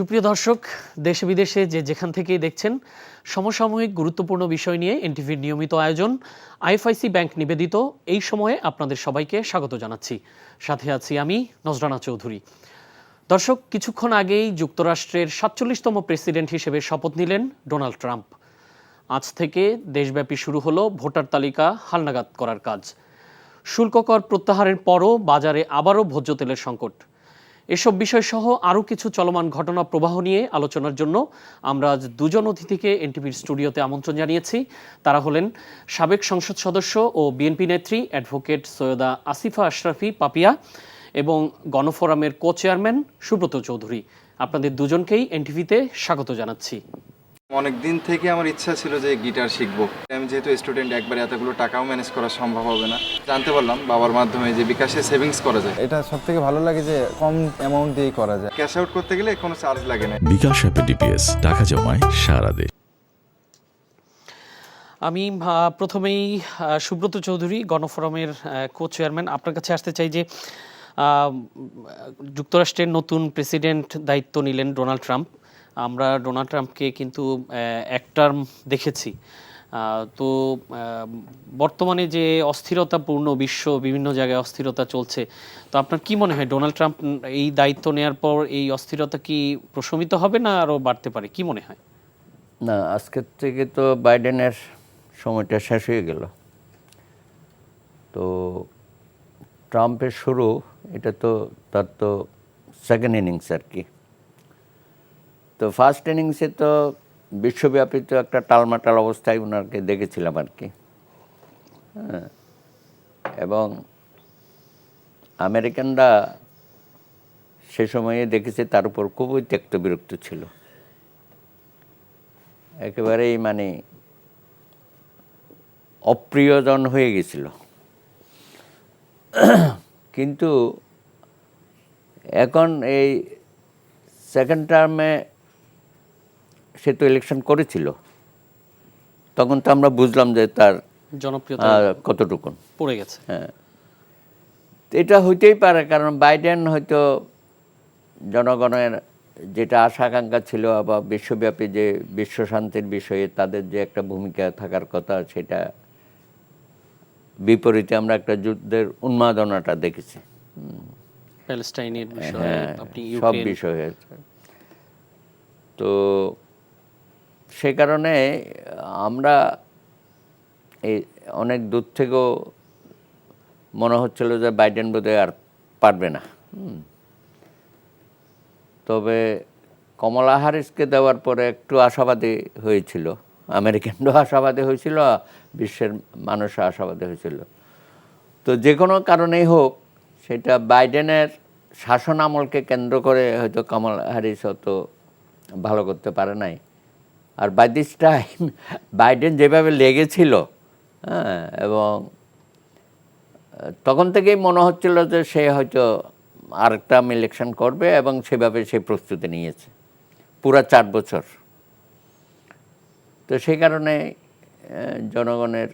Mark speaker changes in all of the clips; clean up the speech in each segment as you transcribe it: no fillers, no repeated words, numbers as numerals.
Speaker 1: সুপ্রিয় দর্শক, দেশে বিদেশে যে যেখান থেকেই দেখছেন, সমসাময়িক গুরুত্বপূর্ণ বিষয় নিয়ে এনটিভির নিয়মিত আয়োজন আইএফআইসি ব্যাংক নিবেদিত এই সময়ে আপনাদের সবাইকে স্বাগত জানাচ্ছি। সাথে আছি আমি নজরানা চৌধুরী। দর্শক, কিছুক্ষণ আগেই যুক্তরাষ্ট্রের ৪৭তম প্রেসিডেন্ট হিসেবে শপথ নিলেন ডোনাল্ড ট্রাম্প। আজ থেকে দেশব্যাপী শুরু হলো ভোটার তালিকা হালনাগাদ করার কাজ। শুল্ক কর প্রত্যাহারের পরও বাজারে আবারও ভোজ্য তেলের সংকট। এসব বিষয়সহ আরও কিছু চলমান ঘটনা প্রবাহ নিয়ে আলোচনার জন্য আমরা আজ দুজন অতিথিকে এনটিভির স্টুডিওতে আমন্ত্রণ জানিয়েছি। তারা হলেন সাবেক সংসদ সদস্য ও বিএনপি নেত্রী অ্যাডভোকেট সৈয়দা আসিফা আশরাফি পাপিয়া এবং গণফোরামের কো চেয়ারম্যান সুব্রত চৌধুরী। আপনাদের দুজনকেই এনটিভিতে স্বাগত জানাচ্ছি।
Speaker 2: অনেক দিন থেকে আমার ইচ্ছা ছিল যে গিটার শিখবো। আমি যেহেতু স্টুডেন্ট, একবারে এতগুলো টাকাও ম্যানেজ করা সম্ভব হবে না। জানতে পারলাম বাবার মাধ্যমে যে বিকাশে সেভিংস করা যায়।
Speaker 3: এটা সবথেকে ভালো লাগে যে কম অ্যামাউন্ট দিয়েই করা যায়।
Speaker 2: ক্যাশ আউট করতে গেলে কোনো চার্জ লাগে না।
Speaker 4: বিকাশ অ্যাপে ডিপিএস টাকা জমায় সারা দেশ।
Speaker 1: আমি প্রথমেই সুব্রত চৌধুরী, গণফোরামের কো চেয়ারম্যান, আপনার কাছে আসতে চাই যে যুক্তরাষ্ট্রের নতুন প্রেসিডেন্ট দায়িত্ব নিলেন ডোনাল্ড ট্রাম্প। আমরা ডোনাল্ড ট্রাম্পকে কিন্তু এক টার্ম দেখেছি। তো বর্তমানে যে অস্থিরতাপূর্ণ বিশ্ব, বিভিন্ন জায়গায় অস্থিরতা চলছে, তো আপনার কি মনে হয় ডোনাল্ড ট্রাম্প এই দায়িত্ব নেওয়ার পর এই অস্থিরতা কি প্রশমিত হবে না আরও বাড়তে পারে, কি মনে হয়?
Speaker 5: না, আজকের থেকে তো বাইডেনের সময়টা শেষ হয়ে গেল। তো ট্রাম্পের শুরু, এটা তো তার তো সেকেন্ড ইনিংস আর কি। তো ফার্স্ট ইনিংসে তো বিশ্বব্যাপী তো একটা টালমাটাল অবস্থায় ওনাকে দেখেছিলাম আর কি। হ্যাঁ, এবং আমেরিকানরা সে সময়ে দেখেছে তার উপর খুবই ত্যক্ত বিরক্ত ছিল, একেবারেই মানে অপ্রিয়জন হয়ে গেছিল। কিন্তু এখন এই সেকেন্ড টার্মে সে তো ইলেকশন করেছিল, তখন তো আমরা বুঝলাম যে তার
Speaker 1: জনপ্রিয়তা
Speaker 5: কতটুকুন
Speaker 1: পড়ে গেছে।
Speaker 5: হ্যাঁ, এটা হইতেই পারে, কারণ বাইডেন হয়তো জনগণের যেটা আশা আকাঙ্ক্ষা ছিল বা বিশ্বব্যাপী যে বিশ্ব শান্তির বিষয়ে তাদের যে একটা ভূমিকা থাকার কথা, সেটা বিপরীতে আমরা একটা যুদ্ধের উন্মাদনাটা দেখেছি।
Speaker 1: প্যালেস্টাইনের বিষয়ে, আপনি
Speaker 5: সব
Speaker 1: ইউক্রেন,
Speaker 5: বিষয়ে। তো সে কারণে আমরা এই অনেক দূর থেকেও মনে হচ্ছিল যে বাইডেন বোধহয় আর পারবে না। তবে কমলা হ্যারিসকে দেওয়ার পরে একটু আশাবাদী হয়েছিল, আমেরিকানরাও আশাবাদী হয়েছিল, বিশ্বের মানুষও আশাবাদী হয়েছিল। তো যে কোনো কারণেই হোক, সেটা বাইডেনের শাসন আমলকে কেন্দ্র করে হয়তো কমলা হ্যারিস অত ভালো করতে পারে নাই। আর বাই দিস টাইম বাইডেন যেভাবে লেগেছিল, হ্যাঁ, এবং তখন থেকেই মনে হচ্ছিল যে সে হয়তো আরেকটা ইলেকশন করবে, এবং সেভাবে সে প্রস্তুতি নিয়েছে পুরা 4 বছর। তো সেই কারণে জনগণের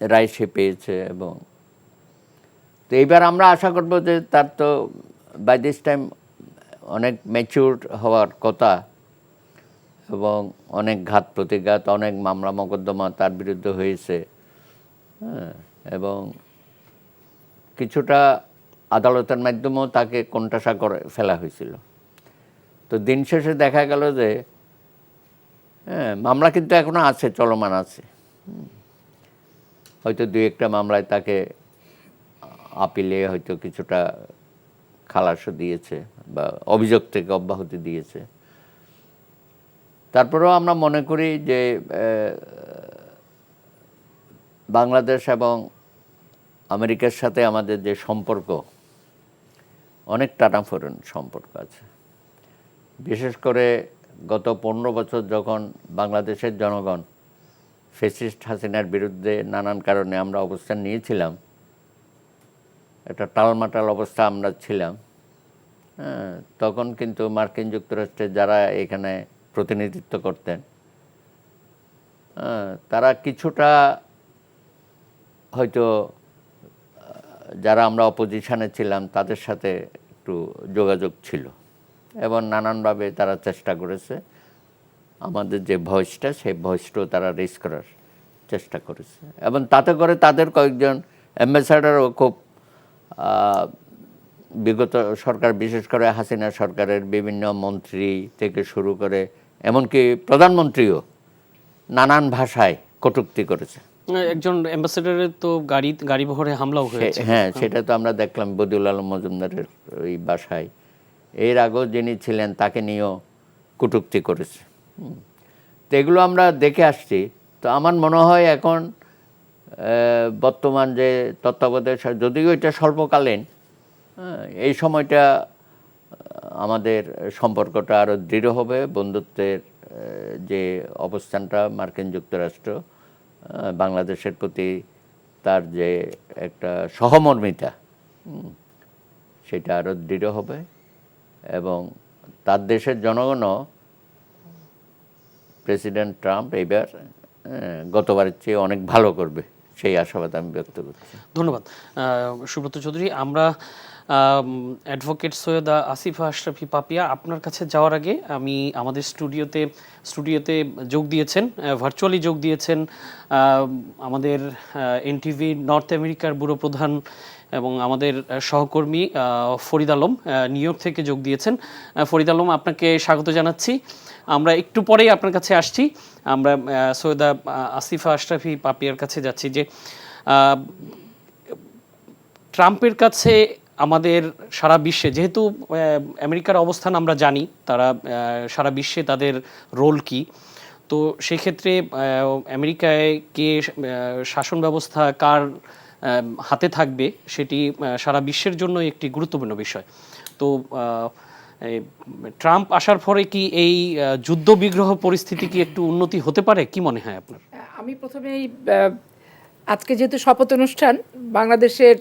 Speaker 5: রায় সে পেয়েছে। এবং তো এইবার আমরা আশা করব যে তার তো বাই দিস টাইম অনেক ম্যাচিউর হওয়ার কথা, এবং অনেক ঘাত প্রতিঘাত, অনেক মামলা মোকদ্দমা তার বিরুদ্ধে হয়েছে। হ্যাঁ, এবং কিছুটা আদালতের মাধ্যমেও তাকে কোণঠাসা করে ফেলা হয়েছিল। তো দিন শেষে দেখা গেল যে হ্যাঁ, মামলা কিন্তু এখনও আছে, চলমান আছে। হয়তো 2-1টা মামলায় তাকে আপিলে হয়তো কিছুটা খালাসও দিয়েছে বা অভিযোগ থেকে অব্যাহতি দিয়েছে। তারপরেও আমরা মনে করি যে বাংলাদেশ এবং আমেরিকার সাথে আমাদের যে সম্পর্ক, অনেক টানাফোড়েন সম্পর্ক আছে। বিশেষ করে গত 15 বছর যখন বাংলাদেশের জনগণ ফ্যাসিস্ট হাসিনার বিরুদ্ধে নানান কারণে আমরা অবস্থান নিয়েছিলাম, একটা টালমাটাল অবস্থা আমরা ছিলাম। হ্যাঁ, তখন কিন্তু মার্কিন যুক্তরাষ্ট্রের যারা এখানে প্রতিনিধিত্ব করতেন, তারা কিছুটা হয়তো যারা আমরা অপোজিশনে ছিলাম তাদের সাথে একটু যোগাযোগ ছিল। এবং নানানভাবে তারা চেষ্টা করেছে আমাদের যে ভয়েসটা, সেই ভয়েসটাও তারা রেজ করার চেষ্টা করেছে। এবং তাতে করে তাদের কয়েকজন অ্যাম্বাসাডারও খুব বিগত সরকার, বিশেষ করে হাসিনা সরকারের বিভিন্ন মন্ত্রী থেকে শুরু করে এমনকি প্রধানমন্ত্রীও নানান ভাষায় কটূক্তি করেছে।
Speaker 1: একজন অ্যাম্বাসেডারের তো গাড়ি বহরে হামলাও হয়েছে।
Speaker 5: হ্যাঁ, সেটা তো আমরা দেখলাম বদিউল আলম মজুমদারের ওই বাসায়। এর আগেও যিনি ছিলেন তাকে নিয়েও কটূক্তি করেছে। তো এগুলো আমরা দেখে আসছি। তো আমার মনে হয় এখন বর্তমান যে তত্ত্বাবধায়ক, যদিও এটা স্বল্পকালীন, এই সময়টা আমাদের সম্পর্কটা আরও দৃঢ় হবে। বন্ধুত্বের যে অবস্থানটা মার্কিন যুক্তরাষ্ট্র বাংলাদেশের প্রতি তার যে একটা সহমর্মিতা, সেটা আরও দৃঢ় হবে এবং তার দেশের জনগণও প্রেসিডেন্ট ট্রাম্প এবার গতবারের চেয়ে অনেক ভালো করবে, সেই আশাবাদ আমি ব্যক্ত করছি।
Speaker 1: ধন্যবাদ সুব্রত চৌধুরী। আমরা অ্যাডভোকেট সৈয়দা আসিফা আশরাফি পাপিয়া, আপনার কাছে যাওয়ার আগে আমি আমাদের স্টুডিওতে যোগ দিয়েছেন, ভার্চুয়ালি যোগ দিয়েছেন আমাদের এনটিভি নর্থ আমেরিকার ব্যুরো প্রধান এবং আমাদের সহকর্মী ফরিদ আলম, নিউ ইয়র্ক থেকে যোগ দিয়েছেন। ফরিদ আলম, আপনাকে স্বাগত জানাচ্ছি। আমরা একটু পরেই আপনার কাছে আসছি। আমরা সৈয়দা আসিফা আশরাফি পাপিয়ার কাছে যাচ্ছি যে ট্রাম্পের কাছে আমাদের সারা বিশ্বে, যেহেতু আমেরিকার অবস্থান আমরা জানি, তারা সারা বিশ্বে তাদের রোল কি, তো সেক্ষেত্রে আমেরিকায় কে শাসন ব্যবস্থা কার হাতে থাকবে সেটি সারা বিশ্বের জন্য একটি গুরুত্বপূর্ণ বিষয়। তো ট্রাম্প আসার পরে কি এই যুদ্ধ বিগ্রহ পরিস্থিতি কি একটু উন্নতি হতে পারে, কি মনে হয় আপনার?
Speaker 6: আমি প্রথমেই আজকে যেহেতু শপথ অনুষ্ঠান, বাংলাদেশের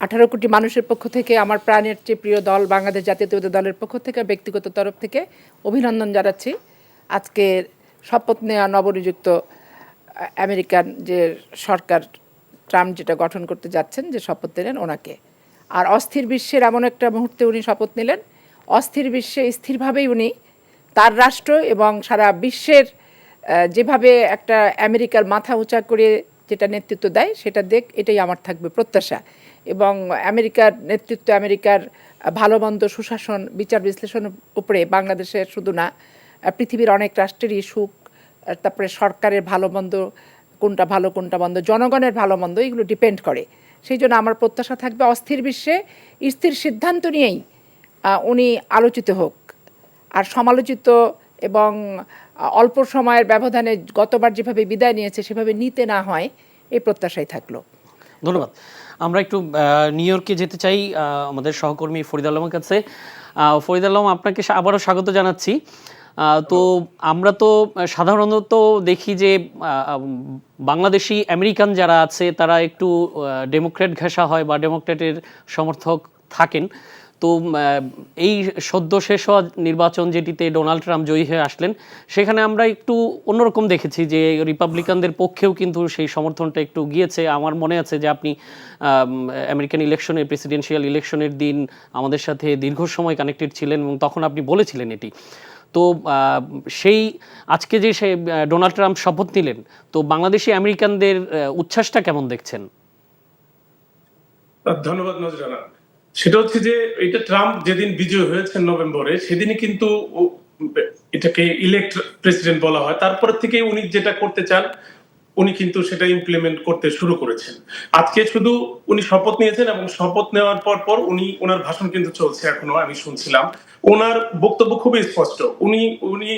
Speaker 6: 18 কোটি মানুষের পক্ষ থেকে, আমার প্রাণের চেয়ে প্রিয় দল বাংলাদেশ জাতীয়তাবাদী দলের পক্ষ থেকে, ব্যক্তিগত তরফ থেকে অভিনন্দন জানাচ্ছি আজকে শপথ নেওয়া নবনিযুক্ত আমেরিকান যে সরকার ট্রাম্প যেটা গঠন করতে যাচ্ছেন, যে শপথ নিলেন ওনাকে। আর অস্থির বিশ্বের এমন একটা মুহূর্তে উনি শপথ নিলেন, অস্থির বিশ্বে স্থিরভাবেই উনি তার রাষ্ট্র এবং সারা বিশ্বের যেভাবে একটা আমেরিকার মাথা উঁচা করে যেটা নেতৃত্ব দেয় সেটা এটাই আমার থাকবে প্রত্যাশা। এবং আমেরিকার নেতৃত্ব, আমেরিকার ভালো মন্দ সুশাসন, বিচার বিশ্লেষণের উপরে বাংলাদেশের শুধু না, পৃথিবীর অনেক রাষ্ট্রেরই সুখ, তারপরে সরকারের ভালো মন্দ, কোনটা ভালো কোনটা মন্দ, জনগণের ভালো মন্দ, এগুলো ডিপেন্ড করে। সেই জন্য আমার প্রত্যাশা থাকবে অস্থির বিশ্বে স্থির সিদ্ধান্ত নিয়েই উনি আলোচিত হোক, আর সমালোচিত এবং অল্প সময়ের ব্যবধানে গতবার যেভাবে বিদায় নিয়েছে সেভাবে নিতে না হয়, এই প্রত্যাশাই থাকলো।
Speaker 1: ধন্যবাদ। আমরা একটু নিউ ইয়র্কে যেতে চাই আমাদের সহকর্মী ফরিদ আলমের কাছে। ফরিদ আলম, আপনাকে আবারও স্বাগত জানাচ্ছি। তো আমরা তো সাধারণত দেখি যে বাংলাদেশি আমেরিকান যারা আছে তারা একটু ডেমোক্র্যাট ঘেঁষা হয় বা ডেমোক্র্যাটের সমর্থক থাকেন। তো এই সদ্য শেষ হওয়া নির্বাচন যেটিতে ডোনাল্ড ট্রাম্প জয়ী হয়ে আসলেন, সেখানে আমরা একটু অন্যরকম দেখেছি যে রিপাবলিকানদের পক্ষেও কিন্তু সেই সমর্থনটা একটু গিয়েছে। আমার মনে আছে যে আপনি আমেরিকান ইলেকশনের, প্রেসিডেন্সিয়াল ইলেকশনের দিন আমাদের সাথে দীর্ঘ সময় কানেক্টেড ছিলেন এবং তখন আপনি বলেছিলেন এটি। তো সেই আজকে যে সে ডোনাল্ড ট্রাম্প শপথ নিলেন, তো বাংলাদেশি আমেরিকানদের উচ্ছ্বাসটা কেমন দেখছেন?
Speaker 7: ধন্যবাদ নজরানা। সেটা হচ্ছে যে এটা ট্রাম্প যেদিন বিজয় হয়েছেন নভেম্বরে, সেদিনই কিন্তু এটাকে ইলেক্ট প্রেসিডেন্ট বলা হয়। তারপর থেকে উনি যেটা করতে চান উনি কিন্তু সেটা ইমপ্লিমেন্ট করতে শুরু করেছেন। আজকে শুধু উনি শপথ নিয়েছেন এবং শপথ নেওয়ার পর ওনার ভাষণ কিন্তু চলছে এখনো, আমি শুনছিলাম। ওনার বক্তব্য খুবই স্পষ্ট। উনি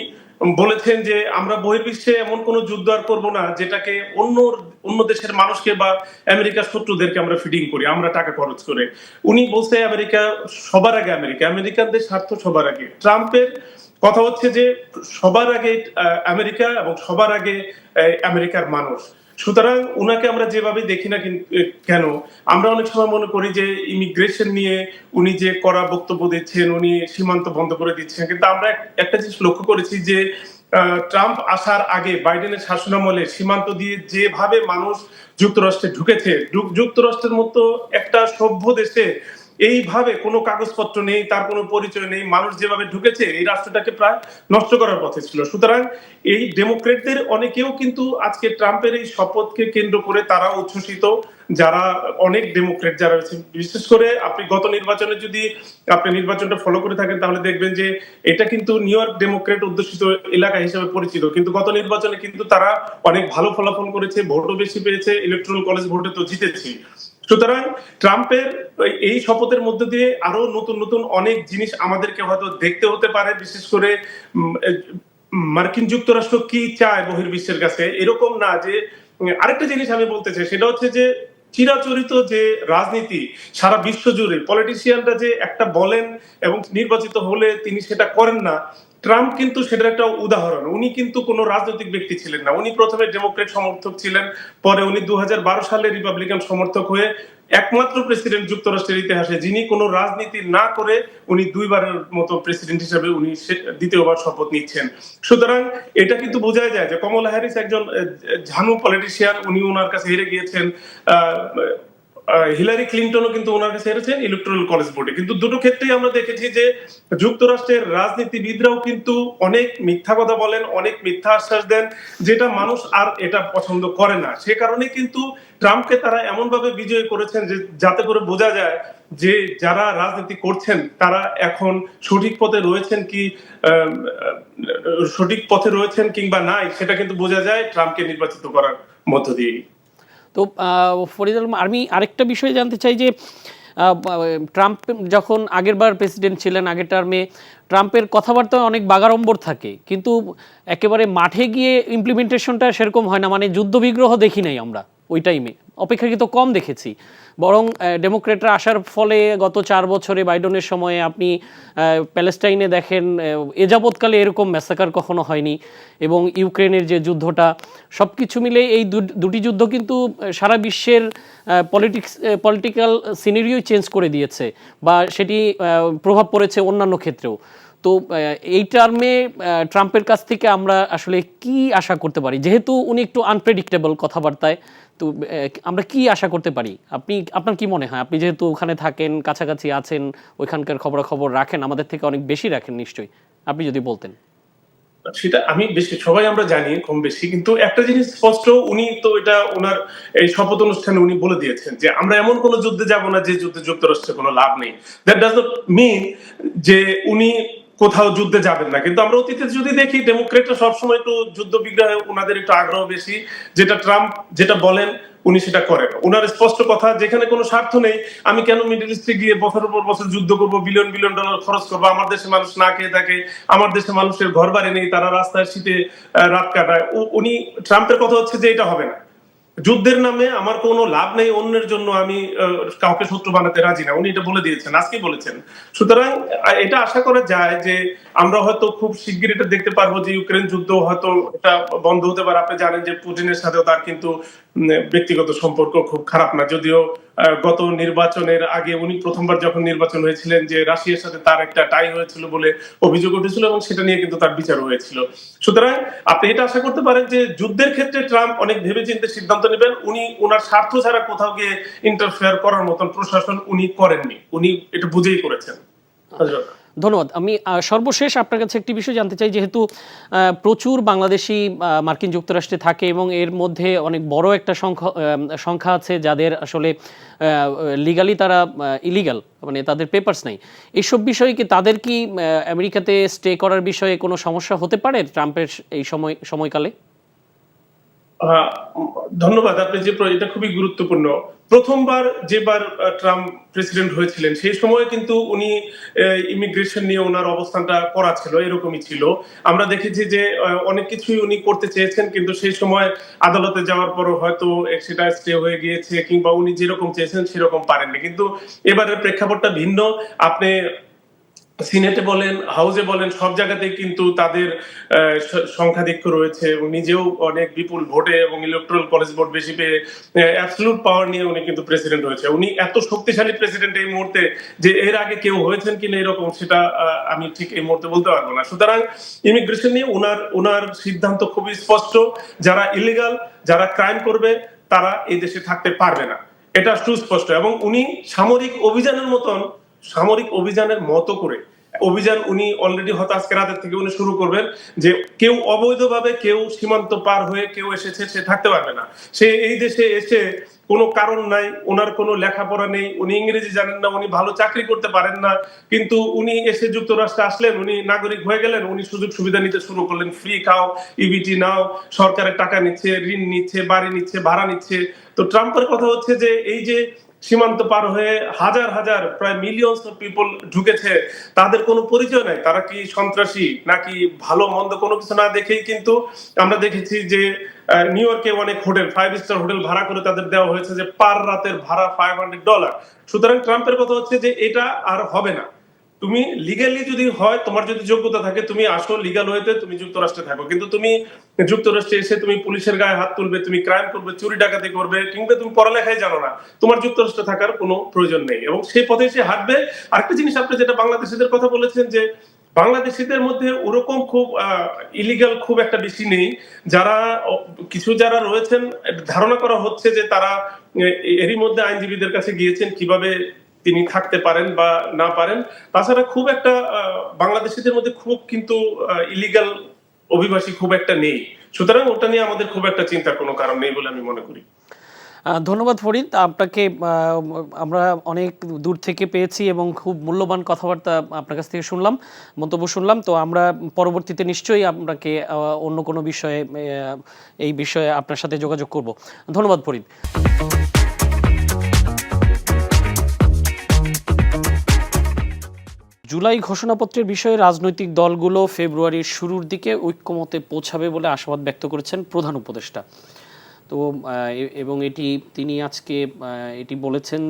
Speaker 7: বলেছেন যে আমরা বহির্বিশ্বে এমন কোনো যুদ্ধ আর করবো না যেটাকে অন্য দেশের মানুষকে বা আমেরিকার শত্রুদেরকে আমরা ফিডিং করি, আমরা টাকা খরচ করে। উনি বলছে আমেরিকা সবার আগে, আমেরিকানদের স্বার্থ সবার আগে। ট্রাম্পের কথা হচ্ছে যে সবার আগে আমেরিকা এবং সবার আগে আমেরিকার মানুষ। সুতরাং উনাকে আমরা যেভাবে দেখি না কেন, আমরা অনেক সময় মনে করি যে ইমিগ্রেশন নিয়ে উনি যে কড়া বক্তব্য দিচ্ছেন, উনি সীমান্ত বন্ধ করে দিচ্ছেন, কিন্তু আমরা একটা জিনিস লক্ষ্য করেছি যে ট্রাম্প আসার আগে বাইডেনের শাসনামলে সীমান্ত দিয়ে যেভাবে মানুষ যুক্তরাষ্ট্রে ঢুকেছে, যুক্তরাষ্ট্রের মতো একটা সভ্য দেশে এইভাবে কোনো কাগজপত্র নেই, তার কোনো পরিচয় নেই, মানুষ যেভাবে ঢুকেছে এই রাষ্ট্রটাকে প্রায় নষ্ট করার পথে ছিল। সুতরাং এই ডেমোক্রেটদের অনেকেও কিন্তু আজকে ট্রাম্পের এই শপথকে কেন্দ্র করে তারা উচ্ছ্বসিত, যারা অনেক ডেমোক্রেট যারা রয়েছে, বিশেষ করে আপনি গত নির্বাচনে যদি আপনি নির্বাচনটা ফলো করে থাকেন তাহলে দেখবেন যে এটা কিন্তু নিউ ইয়র্ক ডেমোক্রেট অধ্যুষিত এলাকা হিসেবে পরিচিত, কিন্তু গত নির্বাচনে কিন্তু তারা অনেক ভালো ফলাফল করেছে, ভোটও বেশি পেয়েছে, ইলেকট্রাল কলেজ ভোটে তো জিতেছি। সুতরাং ট্রাম্পের এই শপথের মধ্যে দিয়ে আরো নতুন নতুন অনেক জিনিস আমাদেরকে হয়তো দেখতে হতে পারে, বিশেষ করে মার্কিন যুক্তরাষ্ট্র কি চায় বহির্বিশ্বের কাছে, এরকম না যে আরেকটা জিনিস আমি বলতে চাই সেটা হচ্ছে যে চিরাচরিত যে রাজনীতি সারা বিশ্ব জুড়ে পলিটিশিয়ানরা যে একটা বলেন এবং নির্বাচিত হলে তিনি সেটা করেন না, ট্রাম্প কিন্তু সেটার একটা উদাহরণ। উনি কিন্তু কোনো রাজনৈতিক ব্যক্তি ছিলেন না, উনি প্রথমে ডেমোক্রেট সমর্থক ছিলেন, পরে উনি 2012 সালে রিপাবলিকান সমর্থক হয়ে একমাত্র প্রেসিডেন্ট যুক্তরাষ্ট্রের ইতিহাসে যিনি কোনো রাজনীতি না করে উনি দুইবারের মতো প্রেসিডেন্ট হিসেবে উনি দ্বিতীয়বার শপথ নিচ্ছেন। সুতরাং এটা কিন্তু বোঝা যায় যে কমলা হ্যারিস একজন ঝানু পলিটিশিয়ান, উনি ওনার কাছে হেরে গিয়েছেন। হিলারি ক্লিনটনও কিন্তু ওনার কাছে হেরেছেন ইলেকট্রাল কলেজ ভোটে। কিন্তু দুটো ক্ষেত্রেই আমরা দেখেছি যে যুক্তরাষ্ট্রের রাজনীতিবিদরাও কিন্তু অনেক মিথ্যা কথা বলেন, অনেক মিথ্যা আশ্বাস দেন, যেটা মানুষ আর এটা পছন্দ করে না। সে কারণে কিন্তু ট্রাম্পকে তারা এমন ভাবে বিজয় করেছেন যে যাতে করে বোঝা যায় যে যারা রাজনীতি করছেন তারা এখন সঠিক পথে রয়েছেন কি সঠিক পথে রয়েছেন কিংবা নাই, সেটা কিন্তু বোঝা যায় ট্রাম্পকে নির্বাচিত করার মধ্য দিয়েই।
Speaker 1: তো ফরিদ আলম, আমি আরেকটা বিষয় জানতে চাই যে ট্রাম্প যখন আগেরবার প্রেসিডেন্ট ছিলেন, আগের টার্মে ট্রাম্পের কথাবার্তায় অনেক বাগাড়ম্বর থাকে, কিন্তু একেবারে মাঠে গিয়ে ইমপ্লিমেন্টেশনটা সেরকম হয় না। মানে যুদ্ধবিগ্রহ দেখি নাই আমরা ওই টাইমে, অপেক্ষাকৃত কম দেখেছি। বরং ডেমোক্রেটরা আসার ফলে গত 4 বছরে বাইডেনের সময়ে আপনি প্যালেস্টাইনে দেখেন এ যাবৎকালে এরকম ম্যাসাকার কখনো হয়নি, এবং ইউক্রেনের যে যুদ্ধটা, সব কিছু মিলে এই দুটি যুদ্ধ কিন্তু সারা বিশ্বের পলিটিক্যাল সিনারিওই চেঞ্জ করে দিয়েছে, বা সেটি প্রভাব পড়েছে অন্যান্য ক্ষেত্রেও। তো এই টার্মে ট্রাম্পের কাছ থেকে আমরা আসলে কি আশা করতে পারি, যেহেতু উনি একটু আনপ্রেডিক্টেবল কথাবার্তায়, তো আমরা কি আশা করতে পারি? আপনার কি মনে হয়? আপনি যেহেতু ওখানে থাকেন, কাছাকাছি আছেন, ওইখানকার খবরাখবর রাখেন, আমাদের থেকে অনেক বেশি রাখেন নিশ্চয়ই, আপনি যদি বলতেন।
Speaker 7: সেটা আমি বেশি সবাই আমরা জানি কম বেশি, কিন্তু একটা জিনিস স্পষ্ট, উনি তো এটা ওনার এই শপথ অনুষ্ঠানে উনি বলে দিয়েছেন যে আমরা এমন কোন যুদ্ধে যাব না যে যুদ্ধে যুক্তরাষ্ট্রের কোনো লাভ নেই। দ্যাট ডাজ নট মিন যে উনি কোথাও যুদ্ধে যাবেন না। কিন্তু আমরা অতীতে যদি দেখি ডেমোক্রেটরা সবসময় একটু যুদ্ধ বিগ্রহে ওনাদের একটু আগ্রহ বেশি, যেটা ট্রাম্প যেটা বলেন উনি সেটা করেন। ওনার স্পষ্ট কথা, যেখানে কোনো স্বার্থ নেই, আমি কেন মিডল ইস্টে গিয়ে বছরের পর বছর যুদ্ধ করবো, বিলিয়ন বিলিয়ন ডলার খরচ করবো, আমার দেশে মানুষ না খেয়ে থাকে, আমার দেশে মানুষের ঘর বাড়ি নেই, তারা রাস্তায় শীতে রাত কাটায়। উনি ট্রাম্পের কথা হচ্ছে যে এটা হবে না, যুদ্ধের নামে আমার কোনো লাভ নেই, অন্যের জন্য আমি কাউকে শত্রু বানাতে রাজি না, উনি এটা বলে দিয়েছেন, আজকে বলেছেন। সুতরাং এটা আশা করা যায় যে আমরা হয়তো খুব শিগগির এটা দেখতে পারবো যে ইউক্রেন যুদ্ধ হয়তো এটা বন্ধ হতে পারে। আপনি জানেন যে পুতিনের সাথেও তার কিন্তু ব্যক্তিগত সম্পর্ক খুব খারাপ না, যদিও গত নির্বাচনের আগে উনি প্রথমবার যখন নির্বাচন হয়েছিলেন যে রাশিয়ার সাথে তার একটা টাই হয়েছিল বলে অভিযোগ উঠেছিল, এবং সেটা নিয়ে কিন্তু তার বিচার হয়েছিল। সুতরাং আপনি এটা আশা করতে পারেন যে যুদ্ধের ক্ষেত্রে ট্রাম্প অনেক ভেবেচিন্তে সিদ্ধান্ত নেবেন। উনি ওনার স্বার্থ ছাড়া কোথাও গিয়ে ইন্টারফেয়ার করার মতন প্রশাসন উনি করেননি, উনি এটা বুঝেই করেছেন।
Speaker 1: ধন্যবাদ। আমি সর্বশেষ আপনার কাছে একটি বিষয় জানতে চাই, যেহেতু প্রচুর বাংলাদেশি মার্কিন যুক্তরাষ্ট্রে থাকে এবং এর মধ্যে অনেক বড় একটা সংখ্যা আছে যাদের আসলে লিগালি তারা ইলিগাল, মানে তাদের পেপারস নেই। এইসব বিষয়ে কি তাদের কি আমেরিকাতে স্টে করার বিষয়ে কোনো সমস্যা হতে পারে ট্রাম্পের এই সময়কালে?
Speaker 7: ধন্যবাদ। আপনি যে এটা খুবই গুরুত্বপূর্ণ। প্রথমবার যেবার ট্রাম্প প্রেসিডেন্ট হয়েছিলেন সেই সময় কিন্তু উনি ইমিগ্রেশন নিয়ে ওনার অবস্থানটা করা ছিল, এরকমই ছিল। আমরা দেখেছি যে অনেক কিছুই উনি করতে চেয়েছেন, কিন্তু সেই সময় আদালতে যাওয়ার পরও হয়তো সেটা স্টে হয়ে গিয়েছে, কিংবা উনি যেরকম চেয়েছেন সেরকম পারেননি। কিন্তু এবারের প্রেক্ষাপটটা ভিন্ন। আপনি সিনেটে বলেন, হাউসে বলেন, সব জায়গাতেই কিন্তু তাদের সংখ্যাধিক্য রয়েছে। নিজেও অনেক বিপুল ভোটে এবং ইলেকট্রাল কলেজ ভোট বেশি পেয়ে অ্যাবসলিউট পাওয়ার নিয়ে উনি কিন্তু প্রেসিডেন্ট হয়েছে। উনি এত শক্তিশালী প্রেসিডেন্ট এই মুহূর্তে যে এর আগে কেউ হয়েছেন কিনা এরকম, সেটা আমি ঠিক এই মুহূর্তে বলতে পারবো না। সুতরাং ইমিগ্রেশন নিয়ে ওনার সিদ্ধান্ত খুবই স্পষ্ট, যারা ইলিগাল, যারা ক্রাইম করবে তারা এই দেশে থাকতে পারবে না। এটা সুস্পষ্ট। এবং উনি সামরিক অভিযানের মতো করে অভিযান উনি অলরেডি হয়তো আজকে রাতের থেকে উনি শুরু করবেন, যে কেউ অবৈধভাবে কেউ সীমান্ত পার হয়ে কেউ এসেছে সে থাকতে পারবে না। সে এই দেশে এসে কোনো কারণ নাই, ওনার কোনো লেখাপড়া নেই, উনি ইংরেজি জানেন না, উনি ভালো চাকরি করতে পারেন না, কিন্তু উনি এসে যুক্তরাষ্ট্রে আসলেন, উনি নাগরিক হয়ে গেলেন, উনি সুযোগ সুবিধা নিতে শুরু করলেন, ফ্রি খাও, ইবিটি নাও, সরকারের টাকা নিচ্ছে, ঋণ নিচ্ছে, বাড়ি নিচ্ছে, ভাড়া নিচ্ছে। তো ট্রাম্পের কথা হচ্ছে যে এই যে সীমান্ত পার হয়ে হাজার হাজার প্রায় মিলিয়নস অফ পিপল ঢুকেছে, তাদের কোনো পরিচয় নাই, তারা কি সন্ত্রাসী নাকি ভালো মন্দ কোনো কিছু না দেখেই কিন্তু আমরা দেখেছি যে নিউ ইয়র্কে অনেক হোটেল, 5 স্টার হোটেল ভাড়া করে তাদের দেওয়া হয়েছে যে পার রাতের ভাড়া $500। সুতরাং ট্রাম্পের কথা হচ্ছে যে এটা আর হবে না। তুমি লিগালি যদি হয়, তোমার যদি যোগ্যতা থাকে, তুমি আসো লিগাল ওয়েতে, তুমি যুক্তরাষ্ট্রে থাকো, কিন্তু তুমি যুক্তরাষ্ট্রে এসে তুমি পুলিশের গায়ে হাত তুলবে, তুমি ক্রাইম করবে, চুরি ডাকাতি করবে, কিংবা তুমি পড়ালেখাই জানো না, তোমার যুক্তরাষ্ট্রে থাকার কোনো প্রয়োজন নেই। এবং সেই পথে সে হাঁটবে। আরেকটা জিনিস আপনি যেটা বাংলাদেশিদের কথা বলেছেন, যে বাংলাদেশিদের মধ্যে ওরকম খুব ইলিগাল খুব একটা বেশি নেই। যারা রয়েছেন, ধারণা করা হচ্ছে যে তারা এরই মধ্যে আইনজীবীদের কাছে গিয়েছেন কিভাবে তিনি থাকতে পারেন বা না পারেন। তাছাড়া খুব একটা বাংলাদেশিদের মধ্যে খুব কিন্তু ইলিগাল অভিবাসী খুব একটা নেই। সুতরাং ওটা নিয়ে আমাদের খুব একটা চিন্তার কোনো কারণ নেই বলে আমি মনে করি।
Speaker 1: ধন্যবাদ ফরিদ, আপনাকে আমরা অনেক দূর থেকে পেয়েছি এবং খুব মূল্যবান কথাবার্তা আপনার কাছ থেকে শুনলাম, মন্তব্য শুনলাম। তো আমরা পরবর্তীতে নিশ্চয়ই আপনাকে অন্য কোনো বিষয়ে এই বিষয়ে আপনার সাথে যোগাযোগ করব। ধন্যবাদ ফরিদ। জুলাই ঘোষণাপত্রের বিষয়ে রাজনৈতিক দলগুলো ফেব্রুয়ারির শুরুর দিকে ঐক্যমতে পৌঁছাবে বলে আশাবাদ ব্যক্ত করেছেন প্রধান উপদেষ্টা। তো এবং তিনি আজকে এটি বলেছেন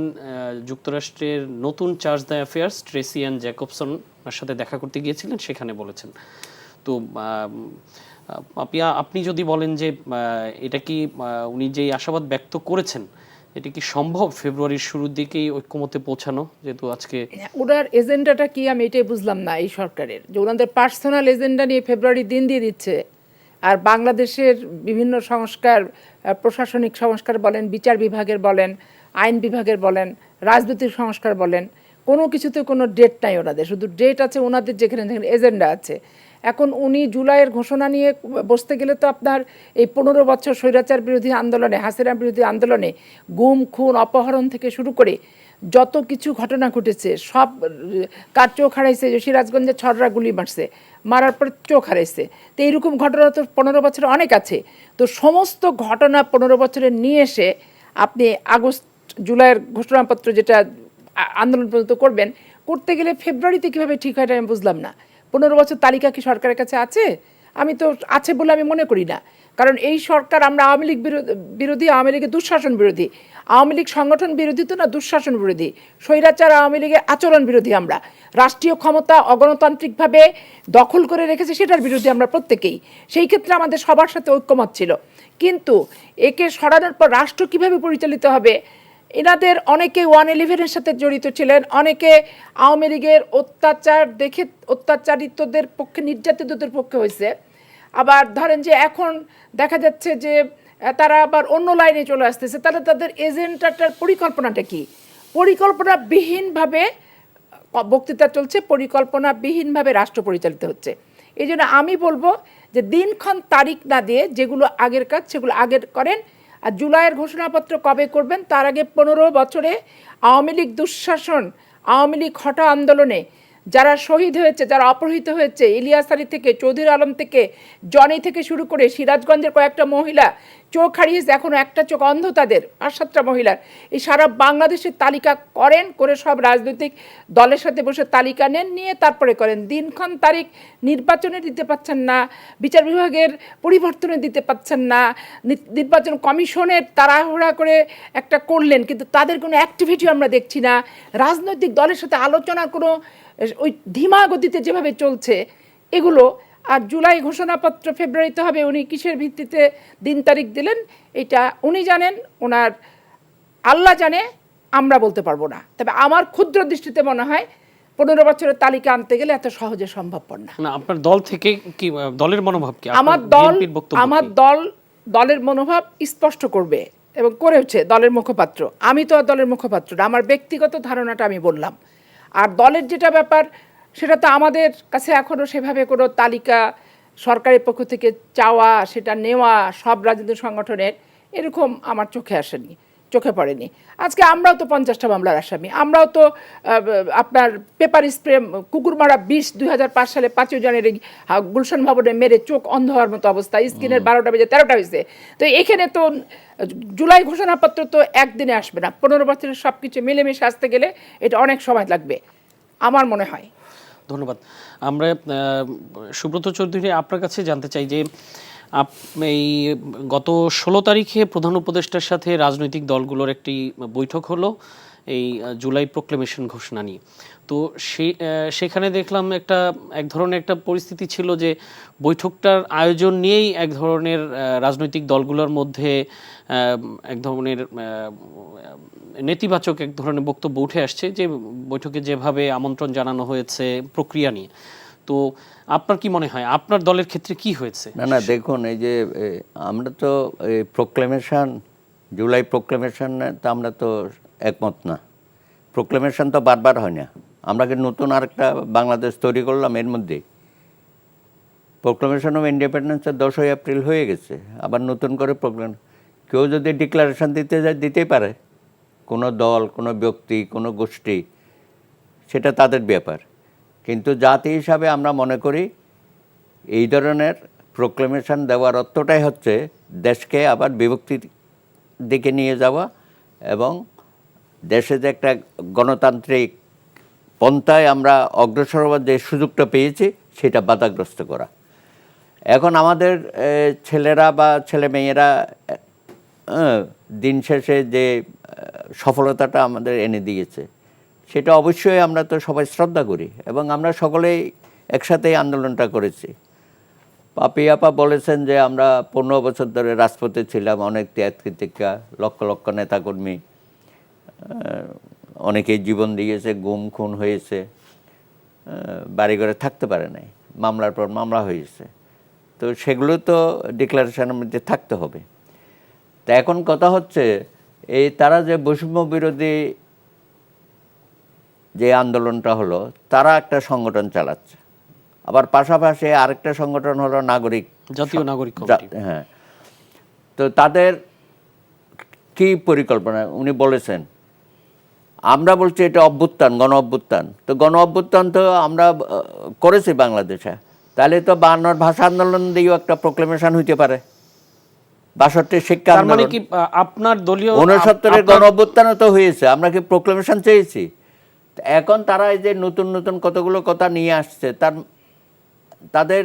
Speaker 1: যুক্তরাষ্ট্রের নতুন chargé d'affaires Tracy Ann Jacobson ওনার সাথে দেখা করতে গিয়েছিলেন, সেখানে বলেছেন। তো আপনি যদি বলেন যে এটা কি উনি যেই আশাবাদ ব্যক্ত করেছেন, এটা কি সম্ভব ফেব্রুয়ারির শুরুর দিকেই ঐক্যমতে পৌঁছানো? যেহেতু আজকে
Speaker 6: ওনার এজেন্ডাটা কি আমি এটাই বুঝলাম না এই সরকারের, যে ওনাদের পার্সোনাল এজেন্ডা নিয়ে ফেব্রুয়ারি দিন দিয়ে দিচ্ছে, আর বাংলাদেশের বিভিন্ন সংস্কার, প্রশাসনিক সংস্কার বলেন, বিচার বিভাগের বলেন, আইন বিভাগের বলেন, রাজনৈতিক সংস্কার বলেন, কোনো কিছুতে কোনো ডেট নাই ওনাদের। শুধু ডেট আছে ওনাদের যেখানে যেখানে এজেন্ডা আছে। এখন উনি জুলাইয়ের ঘোষণা নিয়ে বসতে গেলে তো আপনার এই 15 বছর স্বৈরাচার বিরোধী আন্দোলনে, হাসিনা বিরোধী আন্দোলনে গুম খুন অপহরণ থেকে শুরু করে যত কিছু ঘটনা ঘটেছে, সব কার চোখ হারাইছে, যে সিরাজগঞ্জে ছড়রা গুলি মারছে, মারার পর চোখ হারাইছে, তো এইরকম ঘটনা তো 15 বছরে অনেক আছে। তো সমস্ত ঘটনা 15 বছরে নিয়ে এসে আপনি জুলাইয়ের ঘোষণাপত্র যেটা আন্দোলন পর্যন্ত করতে গেলে ফেব্রুয়ারিতে কীভাবে ঠিক হয় আমি বুঝলাম না। 15 বছর তালিকা কি সরকারের কাছে আছে? আমি তো আছে বলে আমি মনে করি না। কারণ এই সরকার, আমরা আওয়ামী লীগ বিরোধী, আওয়ামী লীগের দুঃশাসন বিরোধী, আওয়ামী লীগ সংগঠন বিরোধী তো না, দুঃশাসন বিরোধী, স্বৈরাচার আওয়ামী লীগের আচরণ বিরোধী। আমরা রাষ্ট্রীয় ক্ষমতা অগণতান্ত্রিকভাবে দখল করে রেখেছে, সেটার বিরোধী আমরা প্রত্যেকেই। সেই ক্ষেত্রে আমাদের সবার সাথে ঐক্যমত ছিল। কিন্তু একে সরানোর পর রাষ্ট্র কিভাবে পরিচালিত হবে, এনাদের অনেকে 111-এর সাথে জড়িত ছিলেন, অনেকে আওয়ামী লীগের অত্যাচার দেখে অত্যাচারিতদের পক্ষে, নির্যাতিতদের পক্ষে হয়েছে। আবার ধরেন যে এখন দেখা যাচ্ছে যে তারা আবার অন্য লাইনে চলে আসতেছে। তাহলে তাদের এজেন্ডাটার পরিকল্পনাটা কি? পরিকল্পনাবিহীনভাবে বক্তৃতা চলছে, পরিকল্পনাবিহীনভাবে রাষ্ট্র পরিচালিত হচ্ছে। এই জন্য আমি বলবো যে দিনক্ষণ তারিখ না দিয়ে যেগুলো আগের কাজ সেগুলো আগের করেন। আর জুলাইয়ের ঘোষণাপত্র কবে করবেন তার আগে 15 বছরে আওয়ামী লীগ দুঃশাসন, আওয়ামী লীগ হঠা আন্দোলনে যারা শহীদ হয়েছে, যারা অপহৃত হয়েছে, ইলিয়াস আলী থেকে, চৌধুরী আলম থেকে, জনি থেকে শুরু করে সিরাজগঞ্জের কয়েকটা মহিলা চোখ হারিয়েছে, এখনও একটা চোখ অন্ধ তাদের, 5-7টা মহিলার, এই সারা বাংলাদেশের তালিকা করে সব রাজনৈতিক দলের সাথে বসে তালিকা নিয়ে তারপরে করেন। দিনক্ষণ তারিখ নির্বাচনে দিতে পাচ্ছেন না, বিচার বিভাগের পরিবর্তনে দিতে পাচ্ছেন না, নির্বাচন কমিশনের তাড়াহুড়া করে একটা করলেন, কিন্তু তাদের কোনো অ্যাক্টিভিটি আমরা দেখছি না। রাজনৈতিক দলের সাথে আলোচনার কোনো ওই ধীমা গতিতে যেভাবে চলছে এগুলো। আর জুলাই ঘোষণাপত্র ফেব্রুয়ারিতে হবে, উনি কিসের ভিত্তিতে দিন তারিখ দিলেন এটা উনি জানেন, ওনার আল্লাহ জানে, আমরা বলতে পারবো না। তবে আমার ক্ষুদ্র দৃষ্টিতে মনে হয় 15 বছরের তালিকা আনতে গেলে এত সহজে সম্ভবপর না।
Speaker 1: আপনার দল থেকে কি, দলের মনোভাব কি?
Speaker 6: আমার দলের মনোভাব স্পষ্ট করবে এবং করেছে দলের মুখপাত্র। আমি তো আর দলের মুখপাত্র না, আমার ব্যক্তিগত ধারণাটা আমি বললাম। আর দলের যেটা ব্যাপার, সেটা তো আমাদের কাছে এখনও সেভাবে কোনো তালিকা সরকারের পক্ষ থেকে চাওয়া, সেটা নেওয়া সব রাজনৈতিক সংগঠনের, এরকম আমার চোখে পড়েনি। আজকে আমরাও তো 50টা মামলার আসামি, আমরাও তো আপনার পেপার স্প্রে কুকুর মারা 2005 সালে 5 জানুয়ারি গুলশান ভবনে মেরে চোখ অন্ধ হওয়ার মতো অবস্থা, স্কিনের 12টা বেজে 13টা হয়েছে। তো এখানে তো জুলাই ঘোষণাপত্র তো একদিনে আসবে না, 15 বছরের সব কিছু মিলেমিশে আসতে গেলে এটা অনেক সময় লাগবে আমার মনে হয়।
Speaker 1: ধন্যবাদ। আমরা সুব্রত চৌধুরী আপনার কাছে জানতে চাই যে এই গত 16 তারিখে প্রধান উপদেষ্টার সাথে রাজনৈতিক দলগুলোর একটি বৈঠক হলো এই জুলাই প্রোক্লেমেশন ঘোষণা নিয়ে। তো সেখানে দেখলাম এক ধরনের একটা পরিস্থিতি ছিল যে বৈঠকটার আয়োজন নিয়েই এক ধরনের রাজনৈতিক দলগুলোর মধ্যে এক ধরনের নেতিবাচক এক ধরনের বক্তব্য উঠে আসছে যে বৈঠকে যেভাবে আমন্ত্রণ জানানো হয়েছে প্রক্রিয়া নিয়ে। তো আপনার কি মনে হয় আপনার দলের ক্ষেত্রে কি হয়েছে?
Speaker 5: না দেখুন, এই যে আমরা তো এই প্রোক্লেমেশন, জুলাই প্রোক্লেমেশন তো আমরা তো একমত না। প্রোক্লেমেশন তো বারবার হয় না, আমরা কি নতুন আরেকটা বাংলাদেশ তৈরি করলাম এর মধ্যে? প্রোক্লেমেশন অফ ইন্ডিপেন্ডেন্সের 10ই এপ্রিল হয়ে গেছে, আবার নতুন করে কেউ যদি ডিক্লারেশন দিতে যায় দিতেই পারে, কোনো দল, কোনো ব্যক্তি, কোনো গোষ্ঠী, সেটা তাদের ব্যাপার। কিন্তু জাতি হিসাবে আমরা মনে করি এই ধরনের প্রোক্লেমেশন দেওয়ার অর্থটাই হচ্ছে দেশকে আবার বিভক্তির দিকে নিয়ে যাওয়া এবং দেশে যে একটা গণতান্ত্রিক পন্থায় আমরা অগ্রসর হওয়ার যে সুযোগটা পেয়েছি সেটা বাধাগ্রস্ত করা। এখন আমাদের ছেলেরা বা ছেলেমেয়েরা দিন শেষে যে সফলতাটা আমাদের এনে দিয়েছে সেটা অবশ্যই আমরা তো সবাই শ্রদ্ধা করি এবং আমরা সকলেই একসাথেই আন্দোলনটা করেছি। পাপি আপা বলেছেন যে আমরা 15 বছর ধরে রাজপথে ছিলাম, অনেক ত্যাগ তিতিক্ষা, লক্ষ লক্ষ নেতাকর্মী, অনেকেই জীবন দিয়েছে, গুম খুন হয়েছে, বাড়িঘরে থাকতে পারে নাই, মামলার পর মামলা হয়েছে। তো সেগুলো তো ডিক্লারেশনের মধ্যে থাকতে হবে। তা এখন কথা হচ্ছে এই তারা যে বৈষম্য বিরোধী যে আন্দোলনটা হলো, তারা একটা সংগঠন চালাচ্ছে, আবার পাশাপাশি আরেকটা সংগঠন হলো
Speaker 1: জাতীয় নাগরিক কমিটি।
Speaker 5: হ্যাঁ, তো তাদের কি পরিকল্পনা উনি বলেছেন? আমরা বলছি এটা অভ্যুত্থান, গণ অভ্যুত্থান। তো গণ অভ্যুত্থান তো আমরা করেছি বাংলাদেশে, তাহলে তো 52 ভাষা আন্দোলন দিয়েও একটা প্রোক্লেমেশন হইতে পারে। 62 শিক্ষা আন্দোলন,
Speaker 1: মানে কি আপনার দলীয়
Speaker 5: 69 গণ অভ্যুত্থানও তো হয়েছে, আমরা কি প্রোক্লেমেশন চেয়েছি? এখন তারা এই যে নতুন নতুন কতগুলো কথা নিয়ে আসছে, তাদের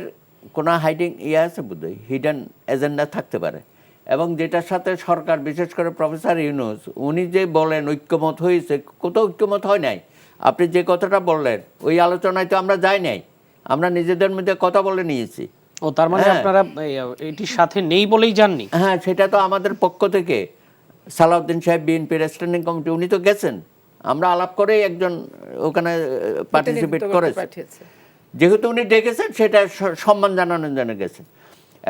Speaker 5: কোনো হাইডিং আছে বোধহয়, হিডেন এজেন্ডা থাকতে পারে। এবং যেটার সাথে সরকার, বিশেষ করে প্রফেসর ইউনূস, উনি যে বলেন ঐক্যমত হয়েছে, কোথাও ঐক্যমত হয় নাই। আপনি যে কথাটা বললেন ওই আলোচনায় তো আমরা যাই নাই, আমরা নিজেদের মধ্যে কথা বলে নিয়েছি।
Speaker 1: ও তার মানে আপনারা এটির সাথে নেই বলেই জাননি?
Speaker 5: হ্যাঁ, সেটা তো আমাদের পক্ষ থেকে সালাউদ্দিন সাহেব, বিএনপির স্ট্যান্ডিং কমিটি, উনি তো গেছেন, আমরা আলাপ করেই একজন ওখানে পার্টিসিপেট করেছে। যেহেতু উনি ডেকেছেন সেটা সম্মান জানানোর জন্য গেছেন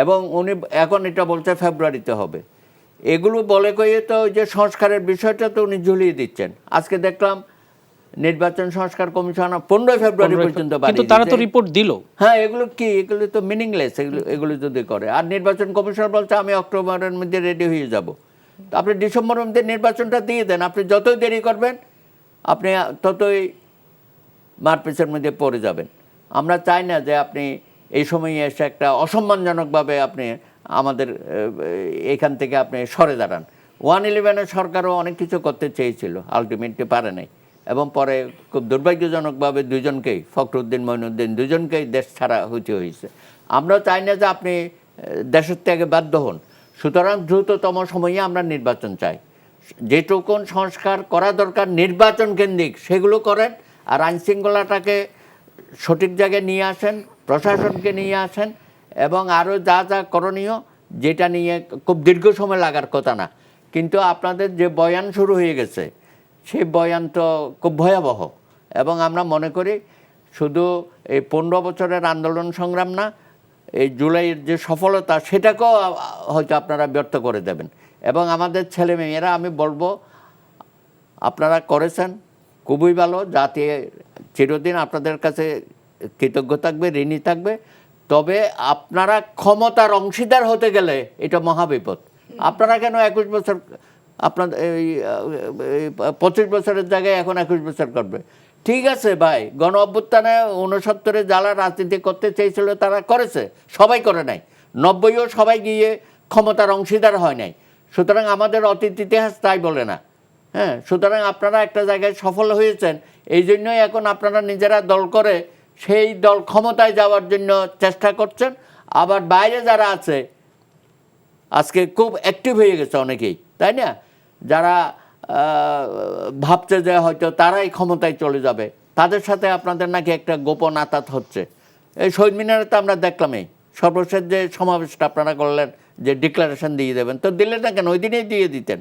Speaker 5: এবং উনি এখন এটা বলছে ফেব্রুয়ারিতে হবে। এগুলো বলে কয়ে তো যে সংস্কারের বিষয়টা তো উনি ঝুলিয়ে দিচ্ছেন। আজকে দেখলাম নির্বাচন সংস্কার কমিশন 15 ফেব্রুয়ারি পর্যন্ত
Speaker 1: কিন্তু তারা তো রিপোর্ট দিল।
Speaker 5: হ্যাঁ, এগুলো কি, এগুলো তো মিনিংলেস এগুলো যদি করে। আর নির্বাচন কমিশন বলছে আমি অক্টোবরের মধ্যে রেডি হয়ে যাব। তো আপনি ডিসেম্বরের মধ্যে নির্বাচনটা দিয়ে দেন, আপনি যতই দেরি করবেন আপনি ততই মারপিসের মধ্যে পড়ে যাবেন। আমরা চাই না যে আপনি এই সময়ে এসে একটা অসম্মানজনকভাবে আপনি আমাদের এখান থেকে আপনি সরে দাঁড়ান। 111 সরকারও অনেক কিছু করতে চেয়েছিল, আলটিমেটলি পারে নাই এবং পরে খুব দুর্ভাগ্যজনকভাবে দুজনকেই, ফখরুদ্দিন, মঈনুদ্দিন, দুজনকেই দেশ ছাড়া হইতে হয়েছে। আমরা চাই না যে আপনি দেশের ত্যাগে বাধ্য হন। সুতরাং দ্রুততম সময়ে আমরা নির্বাচন চাই। যেটুকুন সংস্কার করা দরকার নির্বাচন কেন্দ্রিক সেগুলো করেন, আর আইনশৃঙ্খলাটাকে সঠিক জায়গায় নিয়ে আসেন, প্রশাসনকে নিয়ে আসেন এবং আরও যা যা করণীয়, যেটা নিয়ে খুব দীর্ঘ সময় লাগার কথা না। কিন্তু আপনাদের যে বয়ান শুরু হয়ে গেছে সেই বয়ান তো খুব ভয়াবহ এবং আমরা মনে করি শুধু এই 15 বছরের আন্দোলন সংগ্রাম না, এই জুলাইয়ের যে সফলতা সেটাকেও হয়তো আপনারা ব্যর্থ করে দেবেন এবং আমাদের ছেলে মেয়েরা আমি বলবো আপনারা করেছেন খুবই ভালো, জাতি চিরদিন আপনাদের কাছে কৃতজ্ঞ থাকবে, ঋণী থাকবে। তবে আপনারা ক্ষমতার অংশীদার হতে গেলে এটা মহাবিপদ। আপনারা কেন 21 বছর, আপনাদের এই 25 বছরের জায়গায় এখন 21 বছর করবে? ঠিক আছে ভাই, গণ অভ্যুত্থানে 69-এ যারা রাজনীতি করতে চেয়েছিল তারা করেছে, সবাই করে নাই। 90-ও সবাই গিয়ে ক্ষমতার অংশীদার হয় নাই। সুতরাং আমাদের অতীত ইতিহাস তাই বলে না। হ্যাঁ, সুতরাং আপনারা একটা জায়গায় সফল হয়েছেন, এই জন্যই এখন আপনারা নিজেরা দল করে সেই দল ক্ষমতায় যাওয়ার জন্য চেষ্টা করছেন। আবার বাইরে যারা আছে আজকে খুব অ্যাক্টিভ হয়ে গেছে অনেকেই, তাই না? যারা ভাবছে যে হয়তো তারাই ক্ষমতায় চলে যাবে, তাদের সাথে আপনাদের নাকি একটা গোপন আতাত হচ্ছে। এই শহীদ মিনারে তো আমরা দেখলামই, সর্বশেষ যে সমাবেশটা আপনারা করলেন, যে ডিক্লারেশন দিয়ে দেবেন, তো দিলেন না কেন? ওই দিনেই দিয়ে দিতেন।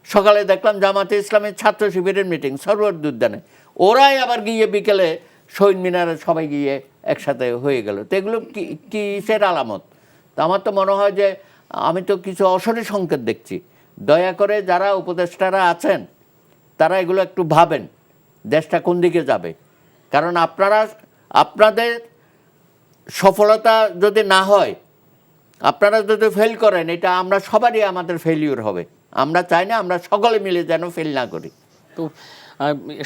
Speaker 5: সকালে দেখলাম জামাতে ইসলামের ছাত্র শিবিরের মিটিং সরোয়ার্দী উদ্যানে, ওরাই আবার গিয়ে বিকেলে শহীদ মিনারে সবাই গিয়ে একসাথে হয়ে গেল। তো এগুলো কিসের আলামত? তো আমার তো মনে হয় যে আমি তো কিছু অশনি সংকেত দেখছি। দয়া করে যারা উপদেষ্টারা আছেন তারা এগুলো একটু ভাবেন, দেশটা কোন দিকে যাবে। কারণ আপনাদের সফলতা যদি না হয়, আপনারা যদি ফেল করেন, এটা আমরা সবারই আমাদের ফেলিউর হবে। আমরা চাই না আমরা সকলে মিলে যেন ফেল না করি।
Speaker 1: তো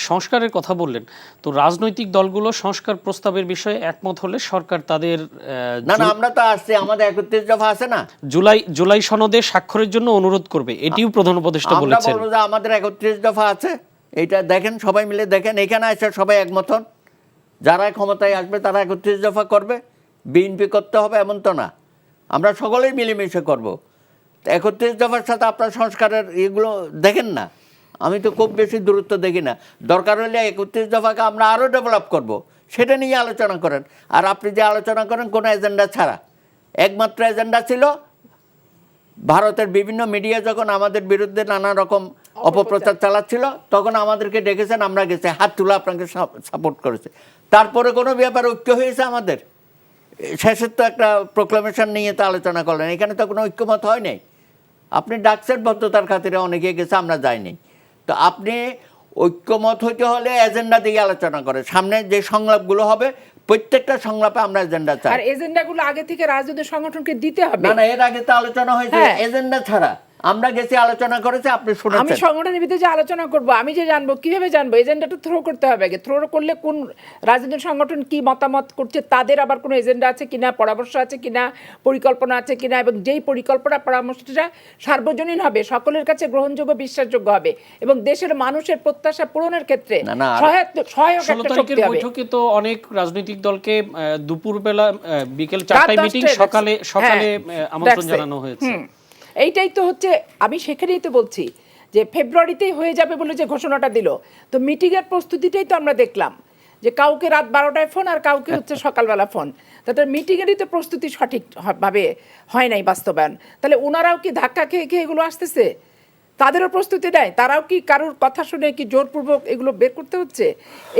Speaker 1: সংস্কারের কথা বললেন, তো রাজনৈতিক দলগুলো সংস্কার প্রস্তাবের বিষয়ে একমত হলে সরকার তাদের
Speaker 5: না আমরা তো আসছি, আমাদের 31 দফা আছে না,
Speaker 1: জুলাই সনদে স্বাক্ষরের জন্য অনুরোধ করবে, এটিও প্রধান উপদেষ্টা বলেছেন।
Speaker 5: আমরা বলবো যে আমাদের 31 দফা আছে, এটা দেখেন, সবাই মিলে দেখেন, এখানে এসে সবাই একমত হন। যারা ক্ষমতায় আসবে তারা 31 দফা করবে, বিএনপি করতে হবে এমন তো না, আমরা সকলেই মিলেমিশে করব। 31 দফার সাথে আপনার সংস্কারের এগুলো দেখেন না, আমি তো খুব বেশি দূরত্ব দেখি না। দরকার হলে 31 দফাকে আমরা আরও ডেভেলপ করব, সেটা নিয়ে আলোচনা করেন। আর আপনি যে আলোচনা করেন কোনো এজেন্ডা ছাড়া, একমাত্র এজেন্ডা ছিল ভারতের বিভিন্ন মিডিয়া যখন আমাদের বিরুদ্ধে নানা রকম অপপ্রচার চালাচ্ছিল, তখন আমাদেরকে ডেকেছেন, আমরা গেছি, হাত তুলে আপনাকে সাপোর্ট করেছে। তারপরে কোনো ব্যাপারে ঐক্য হয়েছে আমাদের? শেষের তো একটা প্রোক্লামেশন নিয়ে তো আলোচনা করলেন, এখানে তো কোনো ঐক্যমত হয় নাই। আপনি ডাকছেন ভদ্রতার খাতিরে, অনেকে গেছে, আমরা যাইনি। তো আপনি ঐক্যমত হইতে হলে এজেন্ডা দিয়ে আলোচনা করে, সামনে যে সংলাপগুলো হবে প্রত্যেকটা সংলাপে আমরা এজেন্ডা চাই।
Speaker 6: আর এজেন্ডাগুলো আগে থেকে রাজনৈতিক সংগঠনকে দিতে হবে।
Speaker 5: না এর আগে তো আলোচনা হয়েছে এজেন্ডা ছাড়া, আমরা গেছি আলোচনা করেছি, আপনি শুনেছেন।
Speaker 6: আমি সংগঠনের ভিতরে যে আলোচনা করব, আমি যে জানবো, কিভাবে জানবো? এজেন্ডাটা থ্রো করতে হবে আগে। থ্রো করলে কোন রাজনৈতিক সংগঠন কি মতামত করছে, তাদের আবার কোনো এজেন্ডা আছে কিনা, পরামর্শ আছে কিনা, পরিকল্পনা আছে কিনা, এবং যেই পরিকল্পনা পরামর্শটা সার্বজনীন হবে, সকলের কাছে গ্রহণযোগ্য, বিশ্বাসযোগ্য হবে, এবং দেশের মানুষের প্রত্যাশা পূরণের ক্ষেত্রে সহায়ক একটা শক্তি হবে।
Speaker 1: বৈঠকে তো অনেক রাজনৈতিক দলকে দুপুরবেলা বিকেল 4টায় মিটিং, সকালে আমন্ত্রণ জানানো হয়েছে।
Speaker 6: এইটাই তো হচ্ছে, আমি সেখানেই তো বলছি যে ফেব্রুয়ারিতেই হয়ে যাবে বলে যে ঘোষণাটা দিল, তো মিটিংয়ের প্রস্তুতিটাই তো আমরা দেখলাম যে কাউকে রাত 12টায় ফোন, আর কাউকে হচ্ছে সকালবেলা ফোন। তাদের মিটিংয়েরই তো প্রস্তুতি সঠিকভাবে হয় নাই, বাস্তবায়ন। তাহলে ওনারাও কি ধাক্কা খেয়ে খেয়ে এগুলো আসতেছে? তাদেরও প্রস্তুতি নেয়, তারাও কি কারোর কথা শুনে কি জোরপূর্বক এগুলো বের করতে হচ্ছে?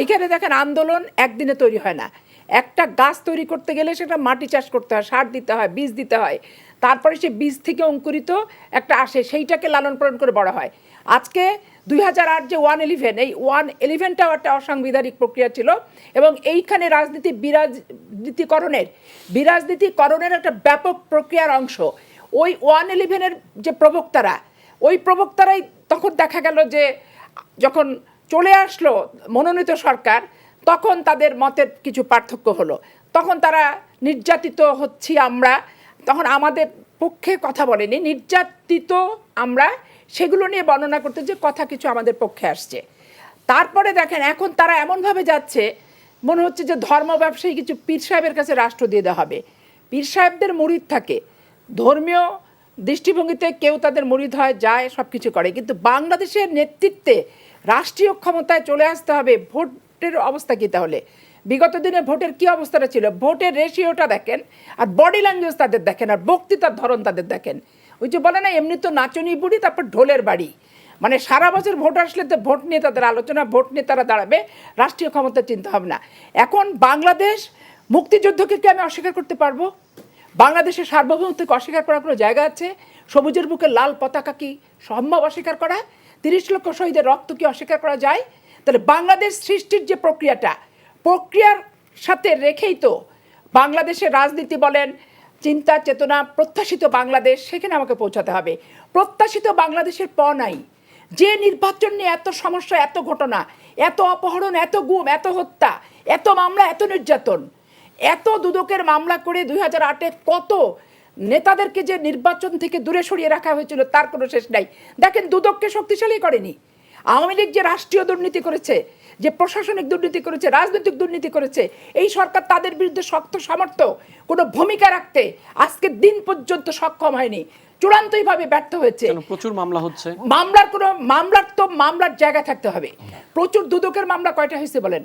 Speaker 6: এইখানে দেখেন, আন্দোলন একদিনে তৈরি হয় না। একটা গাছ তৈরি করতে গেলে সেটা মাটি চাষ করতে হয়, সার দিতে হয়, বীজ দিতে হয়, তারপরে সে বীজ থেকে অঙ্কুরিত একটা আসে, সেইটাকে লালন পালন করে বড় হয়। আজকে 2008 যে 111, এই 111টাও একটা অসাংবিধানিক প্রক্রিয়া ছিল, এবং এইখানে বিরাজনীতিকরণের একটা ব্যাপক প্রক্রিয়ার অংশ। ওই 111-এর যে প্রবক্তারাই তখন দেখা গেল যে যখন চলে আসলো মনোনীত সরকার, তখন তাদের মতের কিছু পার্থক্য হলো, তখন তারা নির্যাতিত হচ্ছি আমরা, তখন আমাদের পক্ষে কথা বলেনি, নির্যাতিত আমরা, সেগুলো নিয়ে বর্ণনা করতে যে কথা কিছু আমাদের পক্ষে আসছে। তারপরে দেখেন এখন তারা এমনভাবে যাচ্ছে, মনে হচ্ছে যে ধর্ম ব্যবসায়ী কিছু পীর সাহেবের কাছে রাষ্ট্র দিয়ে দেওয়া হবে। পীর সাহেবদের মুরিদ থাকে, ধর্মীয় দৃষ্টিভঙ্গিতে কেউ তাদের মুরিদ হয়, যায়, সব কিছু করে, কিন্তু বাংলাদেশের নেতৃত্বে রাষ্ট্রীয় ক্ষমতায় চলে আসতে হবে। ভোটের অবস্থা কী তাহলে? বিগত দিনে ভোটের কি অবস্থাটা ছিল? ভোটের রেশিওটা দেখেন, আর বডি ল্যাঙ্গুয়েজ তাদের দেখেন, আর বক্তৃতার ধরন তাদের দেখেন। ওই যে বলে না, এমনি তো নাচনি বুড়ি, তারপর ঢোলের বাড়ি, মানে সারা বছর ভোট আসলে তো ভোট নিয়ে তাদের আলোচনা, ভোট নিয়ে তারা দাঁড়াবে, রাষ্ট্রীয় ক্ষমতার চিন্তা ভাবনা। এখন বাংলাদেশ মুক্তিযুদ্ধকে কি আমি অস্বীকার করতে পারবো? বাংলাদেশের সার্বভৌমত্বকে অস্বীকার করার কোনো জায়গা আছে? সবুজের বুকে লাল পতাকা কি সম্ভব অস্বীকার করা? 30 লক্ষ শহীদের রক্ত কি অস্বীকার করা যায়? তাহলে বাংলাদেশ সৃষ্টির যে প্রক্রিয়ার সাথে রেখেই তো বাংলাদেশের রাজনীতি বলেন, চিন্তা চেতনা, প্রত্যাশিত বাংলাদেশ, সেখানে আমাকে পৌঁছাতে হবে। প্রত্যাশিত বাংলাদেশের নাই। যে নির্বাচন নিয়ে এত সমস্যা, এত ঘটনা, এত অপহরণ, এত গুম, এত হত্যা, এত মামলা, এত নির্যাতন, এত দুদকের মামলা করে 2008-এ কত নেতাদেরকে যে নির্বাচন থেকে দূরে সরিয়ে রাখা হয়েছিল তার কোনো শেষ নাই। দেখেন, দুদককে শক্তিশালী করেনি। আওয়ামী লীগ যে রাষ্ট্রীয় দুর্নীতি করেছে, যে প্রশাসনিক দুর্নীতি করেছে, রাজনৈতিক দুর্নীতি করেছে, এই সরকার তাদের বিরুদ্ধে শক্ত সামর্থ্য কোনো ভূমিকা রাখতে আজকের দিন পর্যন্ত সক্ষম হয়নি, চূড়ান্তভাবে ব্যর্থ হয়েছে।
Speaker 1: প্রচুর মামলা হচ্ছে।
Speaker 6: মামলার জায়গা থাকতে হবে। প্রচুর দুদকের মামলা কয়টা হয়েছে বলেন?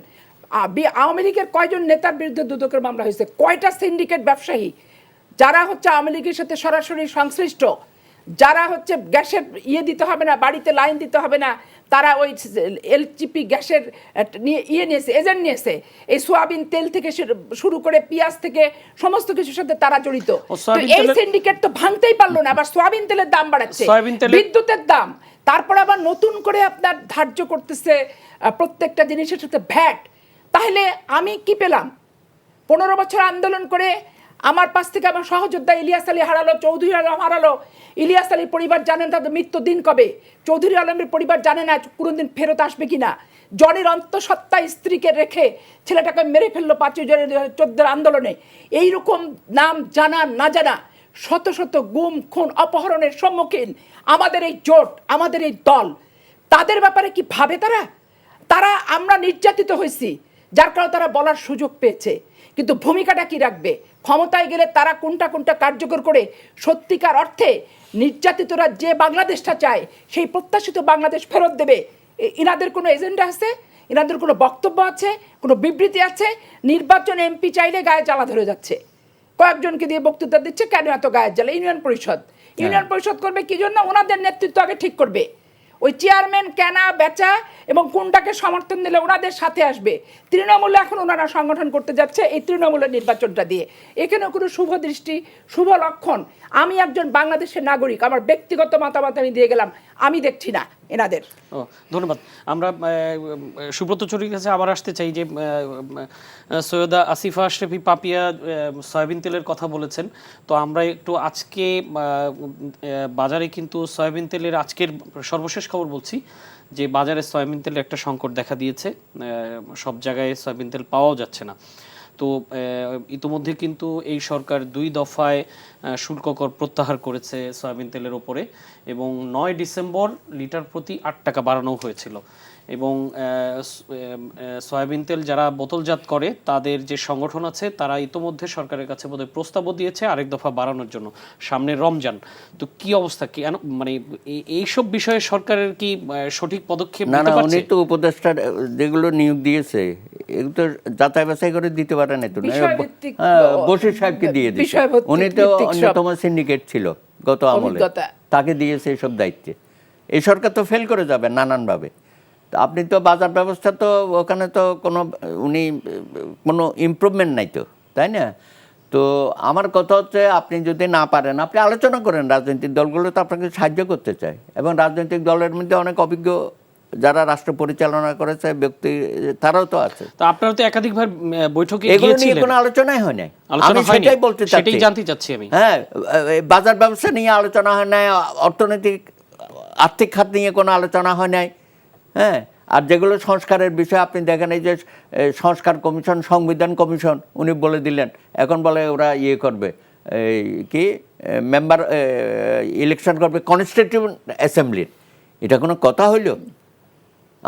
Speaker 6: আওয়ামী লীগের কয়জন নেতার বিরুদ্ধে দুদকের মামলা হয়েছে? কয়টা সিন্ডিকেট ব্যবসায়ী যারা হচ্ছে আওয়ামী লীগের সাথে সরাসরি সংশ্লিষ্ট, যারা হচ্ছে গ্যাসের দিতে হবে না, বাড়িতে লাইন দিতে হবে না, তারা ওই এলজিপি গ্যাসের নিয়েছে, এজেন্ট নিয়েছে। এই সোয়াবিন তেল থেকে শুরু করে পেঁয়াজ থেকে সমস্ত কিছুর সাথে তারা জড়িত। এই সিন্ডিকেট তো ভাঙতেই পারলো না। আবার সোয়াবিন তেলের দাম বাড়াচ্ছে, বিদ্যুতের দাম, তারপরে আবার নতুন করে আপনার ধার্য করতেছে প্রত্যেকটা জিনিসের সাথে ভ্যাট। তাহলে আমি কি পেলাম? 15 বছর আন্দোলন করে আমার পাশ থেকে আমার সহযোদ্ধা ইলিয়াস আলী হারালো, চৌধুরী আলম হারালো। ইলিয়াস আলীর পরিবার জানেন তাদের মৃত্যু দিন কবে, চৌধুরী আলমের পরিবার জানে না কোনোদিন ফেরত আসবে কিনা। জনের অন্তঃসত্ত্বা স্ত্রীকে রেখে ছেলেটাকে মেরে ফেললো 5 জনের 14 আন্দোলনে। এইরকম নাম জানা না জানা শত শত গুম, খুন, অপহরণের সম্মুখীন আমাদের এই জোট, আমাদের এই দল। তাদের ব্যাপারে কি ভাবে তারা আমরা নির্যাতিত হয়েছি, যার কারণে তারা বলার সুযোগ পেয়েছে। কিন্তু ভূমিকাটা কি রাখবে? ক্ষমতায় গেলে তারা কোনটা কার্যকর করে সত্যিকার অর্থে নির্যাতিতরা যে বাংলাদেশটা চায় সেই প্রত্যাশিত বাংলাদেশ ফেরত দেবে। ইনাদের কোনো এজেন্ডা আছে? ইনাদের কোনো বক্তব্য আছে? কোনো বিবৃতি আছে? নির্বাচন এমপি চাইলে গায়ে জ্বালা ধরে যাচ্ছে, কয়েকজনকে দিয়ে বক্তৃতা দিচ্ছে। কেন এত গায়ের জ্বালা? ইউনিয়ন পরিষদ করবে কি জন্য? ওনাদের নেতৃত্ব আগে ঠিক করবে। ওই চেয়ারম্যান কেনা বেচা এবং কোনটাকে সমর্থন দিলে ওনাদের সাথে আসবে। তৃণমূলে এখন ওনারা সংগঠন করতে যাচ্ছে এই তৃণমূলের নির্বাচনটা দিয়ে। এখানে কোনো শুভ দৃষ্টি, শুভ লক্ষণ, আমি একজন বাংলাদেশের নাগরিক, আমার ব্যক্তিগত মতামত আমি দিয়ে গেলাম, আমি দেখছি না এনাদের।
Speaker 1: ধন্যবাদ। আমরা সুব্রত চৌধুরীর কাছে আবার আসতে চাই যে সৈয়দা আসিফা আশরাফি পাপিয়া সয়াবিন তেলের কথা বলেছেন। তো আমরা একটু আজকে বাজারে কিন্তু সয়াবিন তেলের আজকের সর্বশেষ খবর বলছি যে বাজারে সয়াবিন তেলের একটা সংকট দেখা দিয়েছে, সব জায়গায় সয়াবিন তেল পাওয়াও যাচ্ছে না। তো ইতিমধ্যে কিন্তু এই সরকার 2 দফায় শুল্ক কর প্রত্যাহার করেছে সয়াবিন তেলের ওপরে এবং 9 ডিসেম্বর লিটার প্রতি 8 টাকা বাড়ানো হয়েছিল। এবং সয়াবিন তেল যারা বোতলজাত করে তাদের যে সংগঠন আছে তারা ইতিমধ্যে সরকারের কাছে বোধহয় প্রস্তাবও দিয়েছে আরেক দফা বাড়ানোর জন্য, সামনে রমজান। তো কি অবস্থা, কি মানে এইসব বিষয়ে সরকারের কি সঠিক পদক্ষেপ নিতে পারছে?
Speaker 5: উনি তো উপদেষ্টা যেগুলো নিয়োগ দিয়েছে এগুলো তো যাচাই বাছাই করে দিতে পারে না। তো বশির সাহেবকে দিয়ে দিয়েছে, উনি তো অন্যতম সিন্ডিকেট ছিল গত আমলে, তাকে দিয়েছে এইসব দায়িত্বে। এই সরকার তো ফেল করে যাবে নানানভাবে। আপনি তো বাজার ব্যবস্থা তো ওখানে তো কোনো ইমপ্রুভমেন্ট নাই তো, তাই না? তো আমার কথা হচ্ছে আপনি যদি না পারেন আপনি আলোচনা করেন, রাজনৈতিক দলগুলো তো আপনাকে সাহায্য করতে চায় এবং রাজনৈতিক দলের মধ্যে অনেক অভিজ্ঞ যারা রাষ্ট্র পরিচালনা করেছে ব্যক্তি তারাও তো আছে।
Speaker 1: তো আপনারা তো একাধিকবার বৈঠকে
Speaker 5: এগুলো নিয়ে কোনো আলোচনাই হয় নাই। আমি সেটাই বলতে চাচ্ছি,
Speaker 1: সেটাই জানতে চাচ্ছি আমি।
Speaker 5: হ্যাঁ, বাজার ব্যবস্থা নিয়ে আলোচনা হয় নাই, অর্থনৈতিক আর্থিক খাত নিয়ে কোনো আলোচনা হয় নাই। হ্যাঁ, আর যেগুলো সংস্কারের বিষয় আপনি দেখেন, এই যে সংস্কার কমিশন, সংবিধান কমিশন উনি বলে দিলেন, এখন বলে ওরা করবে কি মেম্বার ইলেকশন করবে কনস্টিটিউয়েন্ট অ্যাসেম্বলির। এটা কোনো কথা হইল?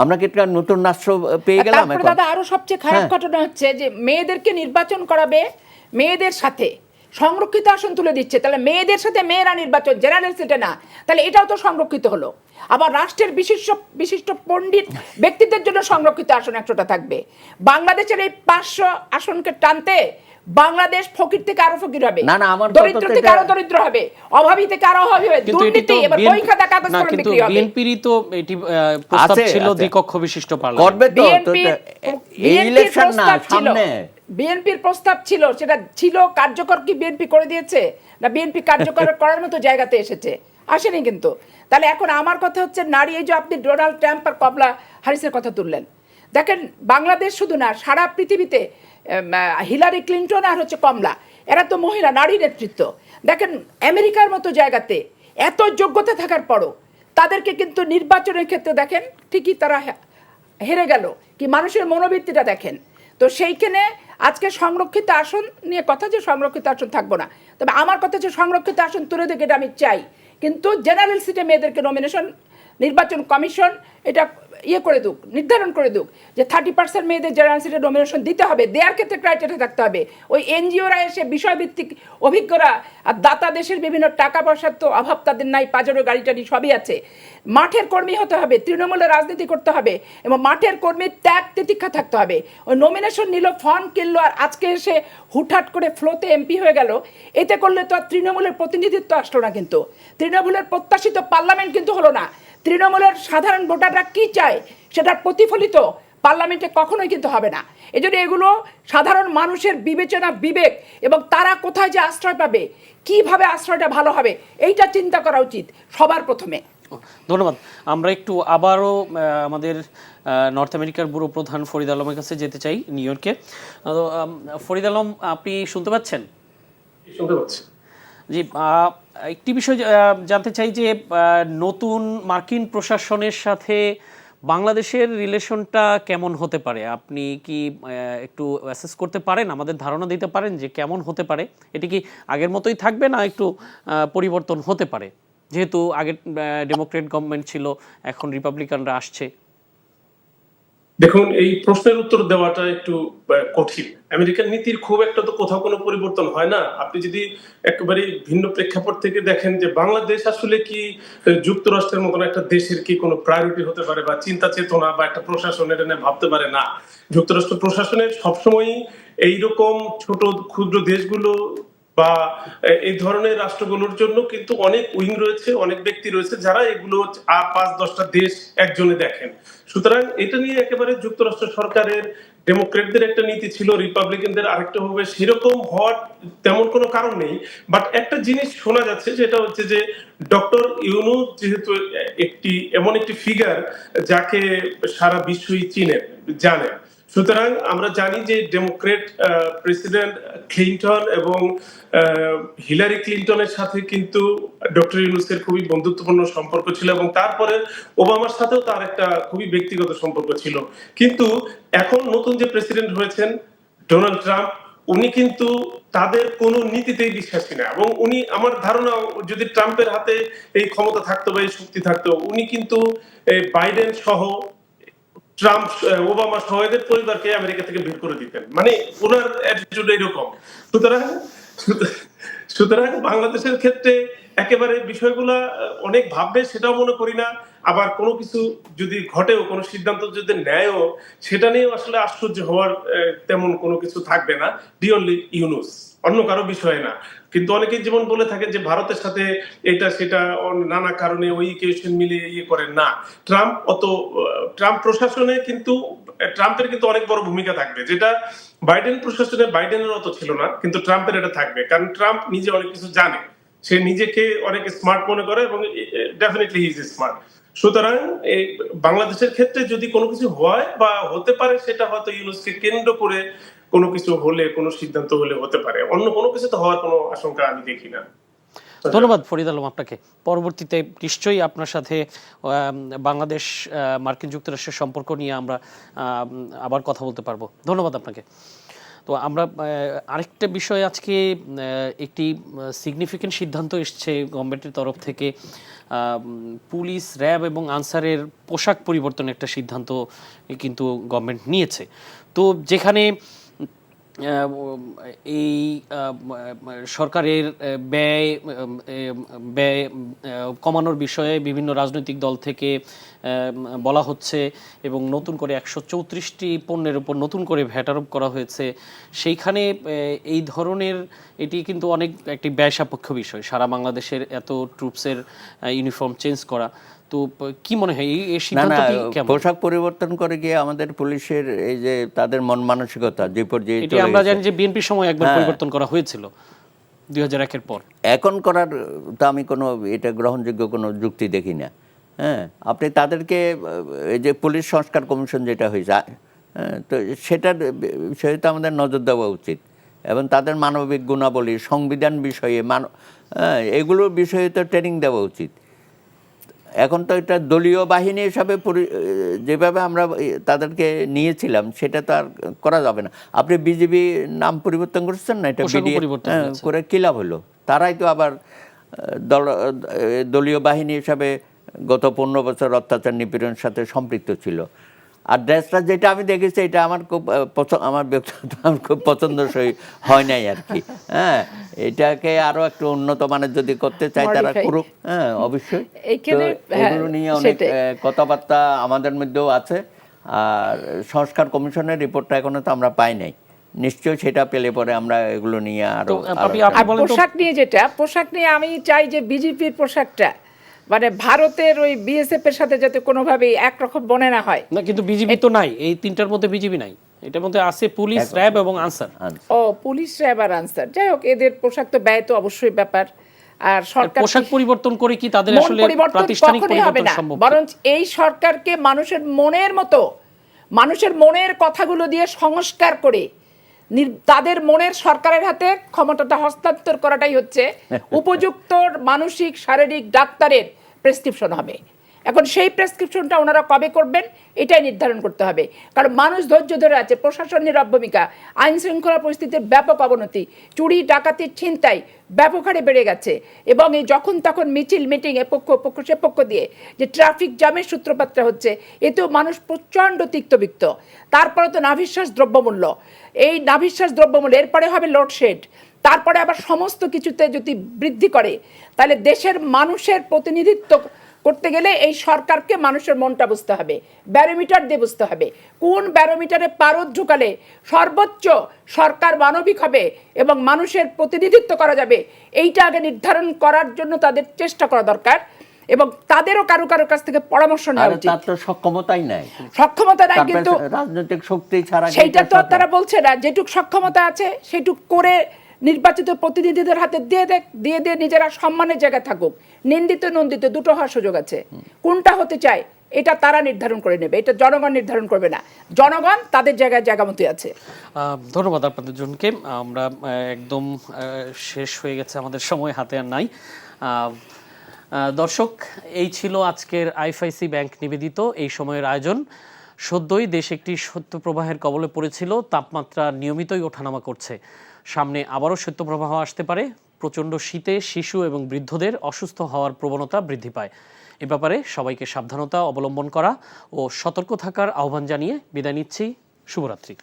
Speaker 5: আমরা কি একটা নতুন রাষ্ট্র পেয়ে গেলাম?
Speaker 6: দাদা, আরো সবচেয়ে খারাপ ঘটনা হচ্ছে যে মেয়েদেরকে নির্বাচন করাবে, মেয়েদের সাথে সংরক্ষিত আসন তুলে দিচ্ছে। তাহলে মেয়েদের সাথে মেয়েরা নির্বাচন, জেনারেল সিটে না, তাহলে এটাও তো সংরক্ষিত হলো। আবার রাষ্ট্রের বিশিষ্ট পণ্ডিত ব্যক্তিদের জন্য সংরক্ষিত আসন 100টা থাকবে। বাংলাদেশের এই 500 আসনকে টানতে বাংলাদেশ ফকির থেকে আরো ফকির হবে, দরিদ্র থেকে আরো দরিদ্র হবে, অভাবী থেকে আরো অভাবী হবে, দুর্নীতি এবার বই খাতা কাগজ কলম বিক্রি হবে।
Speaker 1: বিএনপিরই তো এটি প্রস্তাব ছিল দ্বিকক্ষ বিশিষ্ট পার্লামেন্ট
Speaker 5: করবে তো, এই ইলেকশন না সামনে
Speaker 6: বিএনপির প্রস্তাব ছিল, সেটা ছিল কার্যকর কি বিএনপি করে দিয়েছে, না বিএনপি কার্যকর করার মতো জায়গাতে এসেছে? আসেনি কিন্তু। তাহলে এখন আমার কথা হচ্ছে নারী, এই যে আপনি ডোনাল্ড ট্রাম্প আর কমলা হ্যারিসের কথা তুললেন, দেখেন বাংলাদেশ শুধু না, সারা পৃথিবীতে হিলারি ক্লিন্টন আর হচ্ছে কমলা, এরা তো মহিলা, নারী নেতৃত্ব। দেখেন আমেরিকার মতো জায়গাতে এত যোগ্যতা থাকার পরও তাদেরকে কিন্তু নির্বাচনের ক্ষেত্রে দেখেন ঠিকই তারা হেরে গেল। কি মানুষের মনোবৃত্তিটা দেখেন। তো সেইখানে আজকে সংরক্ষিত আসন নিয়ে কথা, যে সংরক্ষিত আসন থাকবো না, তবে আমার কথা হচ্ছে সংরক্ষিত আসন তুলে দেখে এটা আমি চাই, কিন্তু জেনারেল সিটে মেয়েদেরকে নমিনেশন নির্বাচন কমিশন এটা করে দুক, নির্ধারণ করে দুক যে 30% মেয়েদের জেনারেল সিটে নমিনেশন দিতে হবে। দেওয়ার ক্ষেত্রে ক্রাইটেরিয়া থাকতে হবে। ওই এনজিওরা এসে বিষয়ভিত্তিক অভিজ্ঞরা আর দাতা দেশের বিভিন্ন টাকা পয়সার তো অভাব তাদের নাই, পাজারো গাড়ি টাড়ি সবই আছে। মাঠের কর্মী হতে হবে, তৃণমূলের রাজনীতি করতে হবে এবং মাঠের কর্মীর ত্যাগ তিতিক্ষা থাকতে হবে। ওই নমিনেশন নিল, ফর্ম কিনলো, আর আজকে এসে হুটহাট করে ফ্লোতে এমপি হয়ে গেল। এতে করলে তো আর তৃণমূলের প্রতিনিধিত্ব আসলো না, কিন্তু তৃণমূলের প্রত্যাশিত পার্লামেন্ট কিন্তু হলো না। তৃণমূলের সাধারণ ভোটাররা কি চায় সেটার প্রতিফলিত পার্লামেন্টে কখনোই কিন্তু হবে না। এজন্য এগুলো সাধারণ মানুষের বিবেচনা, বিবেক এবং তারা কোথায় যে আশ্রয় পাবে, কিভাবে আশ্রয়টা ভালো হবে, এইটা চিন্তা করা উচিত সবার প্রথমে।
Speaker 1: ধন্যবাদ। আমরা একটু আবারও আমাদের নর্থ আমেরিকার ব্যুরো প্রধান ফরিদ আলমের কাছে যেতে চাই, নিউ ইয়র্কে। তো, ফরিদ আলম, আপনি শুনতে পাচ্ছেন?
Speaker 7: শুনতে পাচ্ছি।
Speaker 1: জি, একটি বিষয় জানতে চাই যে নতুন মার্কিন প্রশাসনের সাথে বাংলাদেশের রিলেশনটা কেমন হতে পারে? আপনি কি একটু অ্যাসেস করতে পারেন, আমাদের ধারণা দিতে পারেন যে কেমন হতে পারে? এটি কি আগের মতোই থাকবে, না একটু পরিবর্তন হতে পারে? যেহেতু আগে ডেমোক্রেট গভর্নমেন্ট ছিল, এখন রিপাবলিকানরা আসছে।
Speaker 7: দেখুন, এই প্রশ্নের উত্তর দেওয়াটা একটু কঠিন। আমেরিকান নীতির খুব একটা তো কোথাও কোনো পরিবর্তন হয় না। আপনি যদি একেবারে ভিন্ন প্রেক্ষাপট থেকে দেখেন যে বাংলাদেশ আসলে কি যুক্তরাষ্ট্রের মতন একটা দেশের কি কোনো প্রায়োরিটি হতে পারে বা চিন্তা চেতনা বা একটা প্রশাসন এটা নিয়ে ভাবতে পারে না। যুক্তরাষ্ট্র প্রশাসনের সবসময়ই এইরকম ছোট ক্ষুদ্র দেশগুলো বা এই ধরনের রাষ্ট্রগুলোর জন্য কিন্তু অনেক উইং রয়েছে, অনেক ব্যক্তি রয়েছে যারা এগুলো 5-10টা দেশ একজনে দেখেন। সুতরাং এটা নিয়ে একেবারে যুক্তরাষ্ট্র সরকারের, ডেমোক্রেটদের একটা নীতি ছিল, রিপাবলিকানদের আরেকটা হবে, সেরকম হওয়ার তেমন কোনো কারণ নেই। বাট একটা জিনিস শোনা যাচ্ছে, যেটা হচ্ছে যে ডক্টর ইউনূস যেহেতু এমন একটি ফিগার যাকে সারা বিশ্বই চিনে, জানে, সুতরাং আমরা জানি যে ডেমোক্রেট প্রেসিডেন্ট ক্লিন্টন এবং হিলারি ক্লিন্টনের সাথে কিন্তু ডক্টর ইউনূসের খুবই বন্ধুত্বপূর্ণ সম্পর্ক ছিল এবং তারপরে ওবামার সাথেও তার একটা খুবই ব্যক্তিগত সম্পর্ক ছিল। কিন্তু এখন নতুন যে প্রেসিডেন্ট হয়েছেন ডোনাল্ড ট্রাম্প, উনি কিন্তু তাদের কোনো নীতিতেই বিশ্বাসী না এবং উনি, আমার ধারণা, যদি ট্রাম্পের হাতে এই ক্ষমতা থাকতো বা এই শক্তি থাকতো, উনি কিন্তু বাইডেন সহ ট্রাম্প, ওবামা সহ এদের পরিবারকে আমেরিকা থেকে বের করে দিতেন। মানে ওনার অ্যাটিটিউড এরকম। সুতরাং বাংলাদেশের ক্ষেত্রে একেবারে বিষয়গুলা অনেক ভাববে সেটাও মনে করি না। আবার কোনো কিছু যদি ঘটেও, কোনো সিদ্ধান্ত যদি নেয়ও, সেটা নিয়েও আসলে আশ্চর্য হওয়ার তেমন কোনো কিছু থাকবে না। ডিওনলি ইউনূস, অন্য কারো বিষয় না। কিন্তু অনেকেই যেমন বলে থাকেন যে ভারতের সাথে এটা সেটা নানা কারণে ওই ইকুয়েশন মিলিয়ে করেন না। ট্রাম্প প্রশাসনে কিন্তু ট্রাম্পের কিন্তু অনেক বড় ভূমিকা থাকবে, যেটা বাইডেন প্রশাসনে বাইডেনের অত ছিল না, কিন্তু ট্রাম্পের এটা থাকবে। কারণ ট্রাম্প নিজে অনেক কিছু জানে, সে নিজেকে অনেক স্মার্ট মনে করে এবং ডেফিনেটলি হি ইজ স্মার্ট। সুতরাং এই বাংলাদেশের ক্ষেত্রে যদি কোনো কিছু হয় বা হতে পারে, সেটা হয়তো ইউনূসকে কেন্দ্র করে কোনো কিছু হলে, কোনো সিদ্ধান্ত হলে হতে পারে। অন্য কোনো কিছু তো হওয়ার কোনো আশঙ্কা আমি দেখি না।
Speaker 1: ধন্যবাদ ফরিদ আলম আপনাকে। পরবর্তীতে নিশ্চয়ই আপনার সাথে বাংলাদেশ মার্কিন যুক্তরাষ্ট্রের সম্পর্ক নিয়ে আমরা আবার কথা বলতে পারবো। ধন্যবাদ আপনাকে। তো আমরা আরেকটা বিষয়, আজকে একটি সিগনিফিকেন্ট সিদ্ধান্ত এসছে গভর্নমেন্টের তরফ থেকে। পুলিশ, র্যাব এবং আনসারের পোশাক পরিবর্তনের একটা সিদ্ধান্ত কিন্তু গভর্নমেন্ট নিয়েছে। তো যেখানে এই সরকারের ব্যয় কমানোর বিষয়ে বিভিন্ন রাজনৈতিক দল থেকে বলা হচ্ছে এবং নতুন করে 134টি পণ্যের উপর নতুন করে ভ্যাট আরোপ করা হয়েছে। সেইখানে এই ধরনের, এটি কিন্তু অনেক একটি ব্যয় সাপেক্ষ বিষয়, সারা বাংলাদেশের এত ট্রুপসের ইউনিফর্ম চেঞ্জ করা। তো তো কি মনে হয় এই
Speaker 5: না না,
Speaker 1: সিদ্ধান্তটি কেমন?
Speaker 5: পোশাক পরিবর্তন করে গিয়ে আমাদের পুলিশের এই যে তাদের মন মানসিকতা যে পর্যায়ে
Speaker 1: এটি
Speaker 5: চলে
Speaker 1: আমরা
Speaker 5: গেছে,
Speaker 1: জানি যে বিএনপির সময় একবার
Speaker 5: হ্যাঁ।
Speaker 1: পরিবর্তন করা হয়েছিল 2001-এর পর।
Speaker 5: এখন করার তো আমি কোনো এটা গ্রহণযোগ্য কোনো যুক্তি দেখি না। হ্যাঁ, আপনি তাদেরকে এই যে পুলিশ সংস্কার কমিশন যেটা হয়েছে, হ্যাঁ, তো সেটার বিষয়ে তো আমাদের নজর দেওয়া উচিত এবং তাদের মানবিক গুণাবলী, সংবিধান বিষয়ে এগুলোর বিষয়ে তো ট্রেনিং দেওয়া উচিত। এখন তো এটা দলীয় বাহিনী হিসাবে যেভাবে আমরা তাদেরকে নিয়েছিলাম সেটা তো আর করা যাবে না। আপনি বিজেপি নাম পরিবর্তন করছেন না, এটা
Speaker 1: পোশাকও
Speaker 5: BDS
Speaker 1: পরিবর্তন হয়েছে।
Speaker 5: করে কী লাভ হলো? তারাই তো আবার দলীয় বাহিনী হিসাবে গত 15 বছর অত্যাচার নিপীড়নের সাথে সম্পৃক্ত ছিল। আর ড্রেসটা যেটা আমি দেখেছি এটা আমার খুব পছন্দসই হয় নাই আর কি। হ্যাঁ, এটাকে আরো একটু উন্নত মানের যদি করতে চাই তারা
Speaker 6: Modify।
Speaker 5: করুক। হ্যাঁ, অবশ্যই।
Speaker 6: এইখানে,
Speaker 5: তো এগুলো নিয়ে অনেক
Speaker 6: সেটাই।
Speaker 5: কথাবার্তা আমাদের মধ্যেও আছে। আর সংস্কার কমিশনের রিপোর্টটা এখনো তো আমরা পাই নাই, নিশ্চয়ই সেটা পেলে পরে আমরা এগুলো নিয়ে আরো
Speaker 1: তো আপনি
Speaker 6: আর
Speaker 1: বলেন তো-
Speaker 6: পোশাক নিয়ে পোশাক নিয়ে আমি চাই যে বিজেপির পোশাকটা মানে ভারতের ওই বিএসএফ এর সাথে যাতে কোনোভাবেই একরকম মনে না হয়।
Speaker 1: না, কিন্তু বিজেপি তো নাই, এই তিনটার মধ্যে বিজেপি নাই, এটার মধ্যে আছে পুলিশ, র্যাব এবং আনসার।
Speaker 6: ও পুলিশ, র্যাব আর আনসার, যাই হোক এদের পোশাক তো ব্যয় তো অবশ্যই ব্যাপার। আর সরকার
Speaker 1: পোশাক পরিবর্তন করে কি তাদের
Speaker 6: মন
Speaker 1: আসলে
Speaker 6: পরিবর্তন
Speaker 1: প্রাতিষ্ঠানিক
Speaker 6: কখনোই হবে
Speaker 1: পরিবর্তন
Speaker 6: না,
Speaker 1: সম্ভব?
Speaker 6: বরং এই সরকারকে মানুষের মনের মতো, মানুষের মনের কথাগুলো দিয়ে সংস্কার করে তাদের মনের সরকারের হাতে ক্ষমতাটা হস্তান্তর করাটাই হচ্ছে উপযুক্ত মানসিক শারীরিক ডাক্তারের প্রেসক্রিপশন হবে। এখন সেই প্রেসক্রিপশনটা ওনারা কবে করবেন এটাই নির্ধারণ করতে হবে, কারণ মানুষ ধৈর্য ধরে আছে। প্রশাসন নীরব ভূমিকা, আইন শৃঙ্খলা পরিস্থিতির ব্যাপক অবনতি, চুরি ডাকাতির ছিনতাই ব্যাপক হারে বেড়ে গেছে এবং এই যখন তখন মিছিল মিটিং এ পক্ষ সে পক্ষ দিয়ে যে ট্রাফিক জ্যামের সূত্রপাতটা হচ্ছে, এতেও মানুষ প্রচণ্ড তিক্তবিক্ত। তারপরে তো নাভিশ্বাস দ্রব্যমূল্য, এই নাভিশ্বাস দ্রব্যমূল্য, এরপরে হবে লোডশেড, তারপরে আবার সমস্ত কিছুতে যদি বৃদ্ধি করে তাহলে দেশের মানুষের প্রতিনিধিত্ব করতে গেলে এই সরকারকে মানুষের মনটা বুঝতে হবে, ব্যারোমিটার দিয়ে বুঝতে হবে। কোন ব্যারোমিটারে পারদ ঢুকালে সর্বোচ্চ সরকার মানবিক হবে এবং মানুষের প্রতিনিধিত্ব করা যাবে, এইটা আগে নির্ধারণ করার জন্য তাদের চেষ্টা করা দরকার এবং তাদেরও কারো কাছ থেকে পরামর্শ নেওয়া উচিত।
Speaker 5: তার তো সক্ষমতাই নাই,
Speaker 6: সক্ষমতা নাই, কিন্তু
Speaker 5: রাজনৈতিক শক্তি ছাড়া
Speaker 6: সেইটা তো তারা বলছে না। যেটুক সক্ষমতা আছে সেটুক করে নির্বাচিত প্রতিনিধিদের হাতে দিয়ে নিজেরা সম্মানের জায়গায় থাকুক। নিন্দিত নন্দিত দুটো হওয়ার সুযোগ আছে, কোনটা হতে চায় এটা তারা নির্ধারণ করে নেবে, এটা জনগণ নির্ধারণ করবে না। জনগণ তাদের জায়গা মতোই আছে।
Speaker 1: ধন্যবাদ আপনাদের জনকে। আমরা একদম শেষ হয়ে গেছে, আমাদের সময় হাতে আর নাই। দর্শক, এই ছিল আজকের আইএফআইসি ব্যাংক নিবেদিত এই সময়ের আয়োজন। সদ্যই দেশ একটি শৈত্যপ্রবাহের কবলে পড়েছিল, তাপমাত্রা নিয়মিতই ওঠানামা করছে, সামনে আবারও শৈত্যপ্রবাহ আসতে পারে। প্রচণ্ড শীতে শিশু এবং বৃদ্ধদের অসুস্থ হওয়ার প্রবণতা বৃদ্ধি পায়। এ ব্যাপারে সবাইকে সাবধানতা অবলম্বন করা ও সতর্ক থাকার আহ্বান জানিয়ে বিদায় নিচ্ছি। শুভরাত্রি।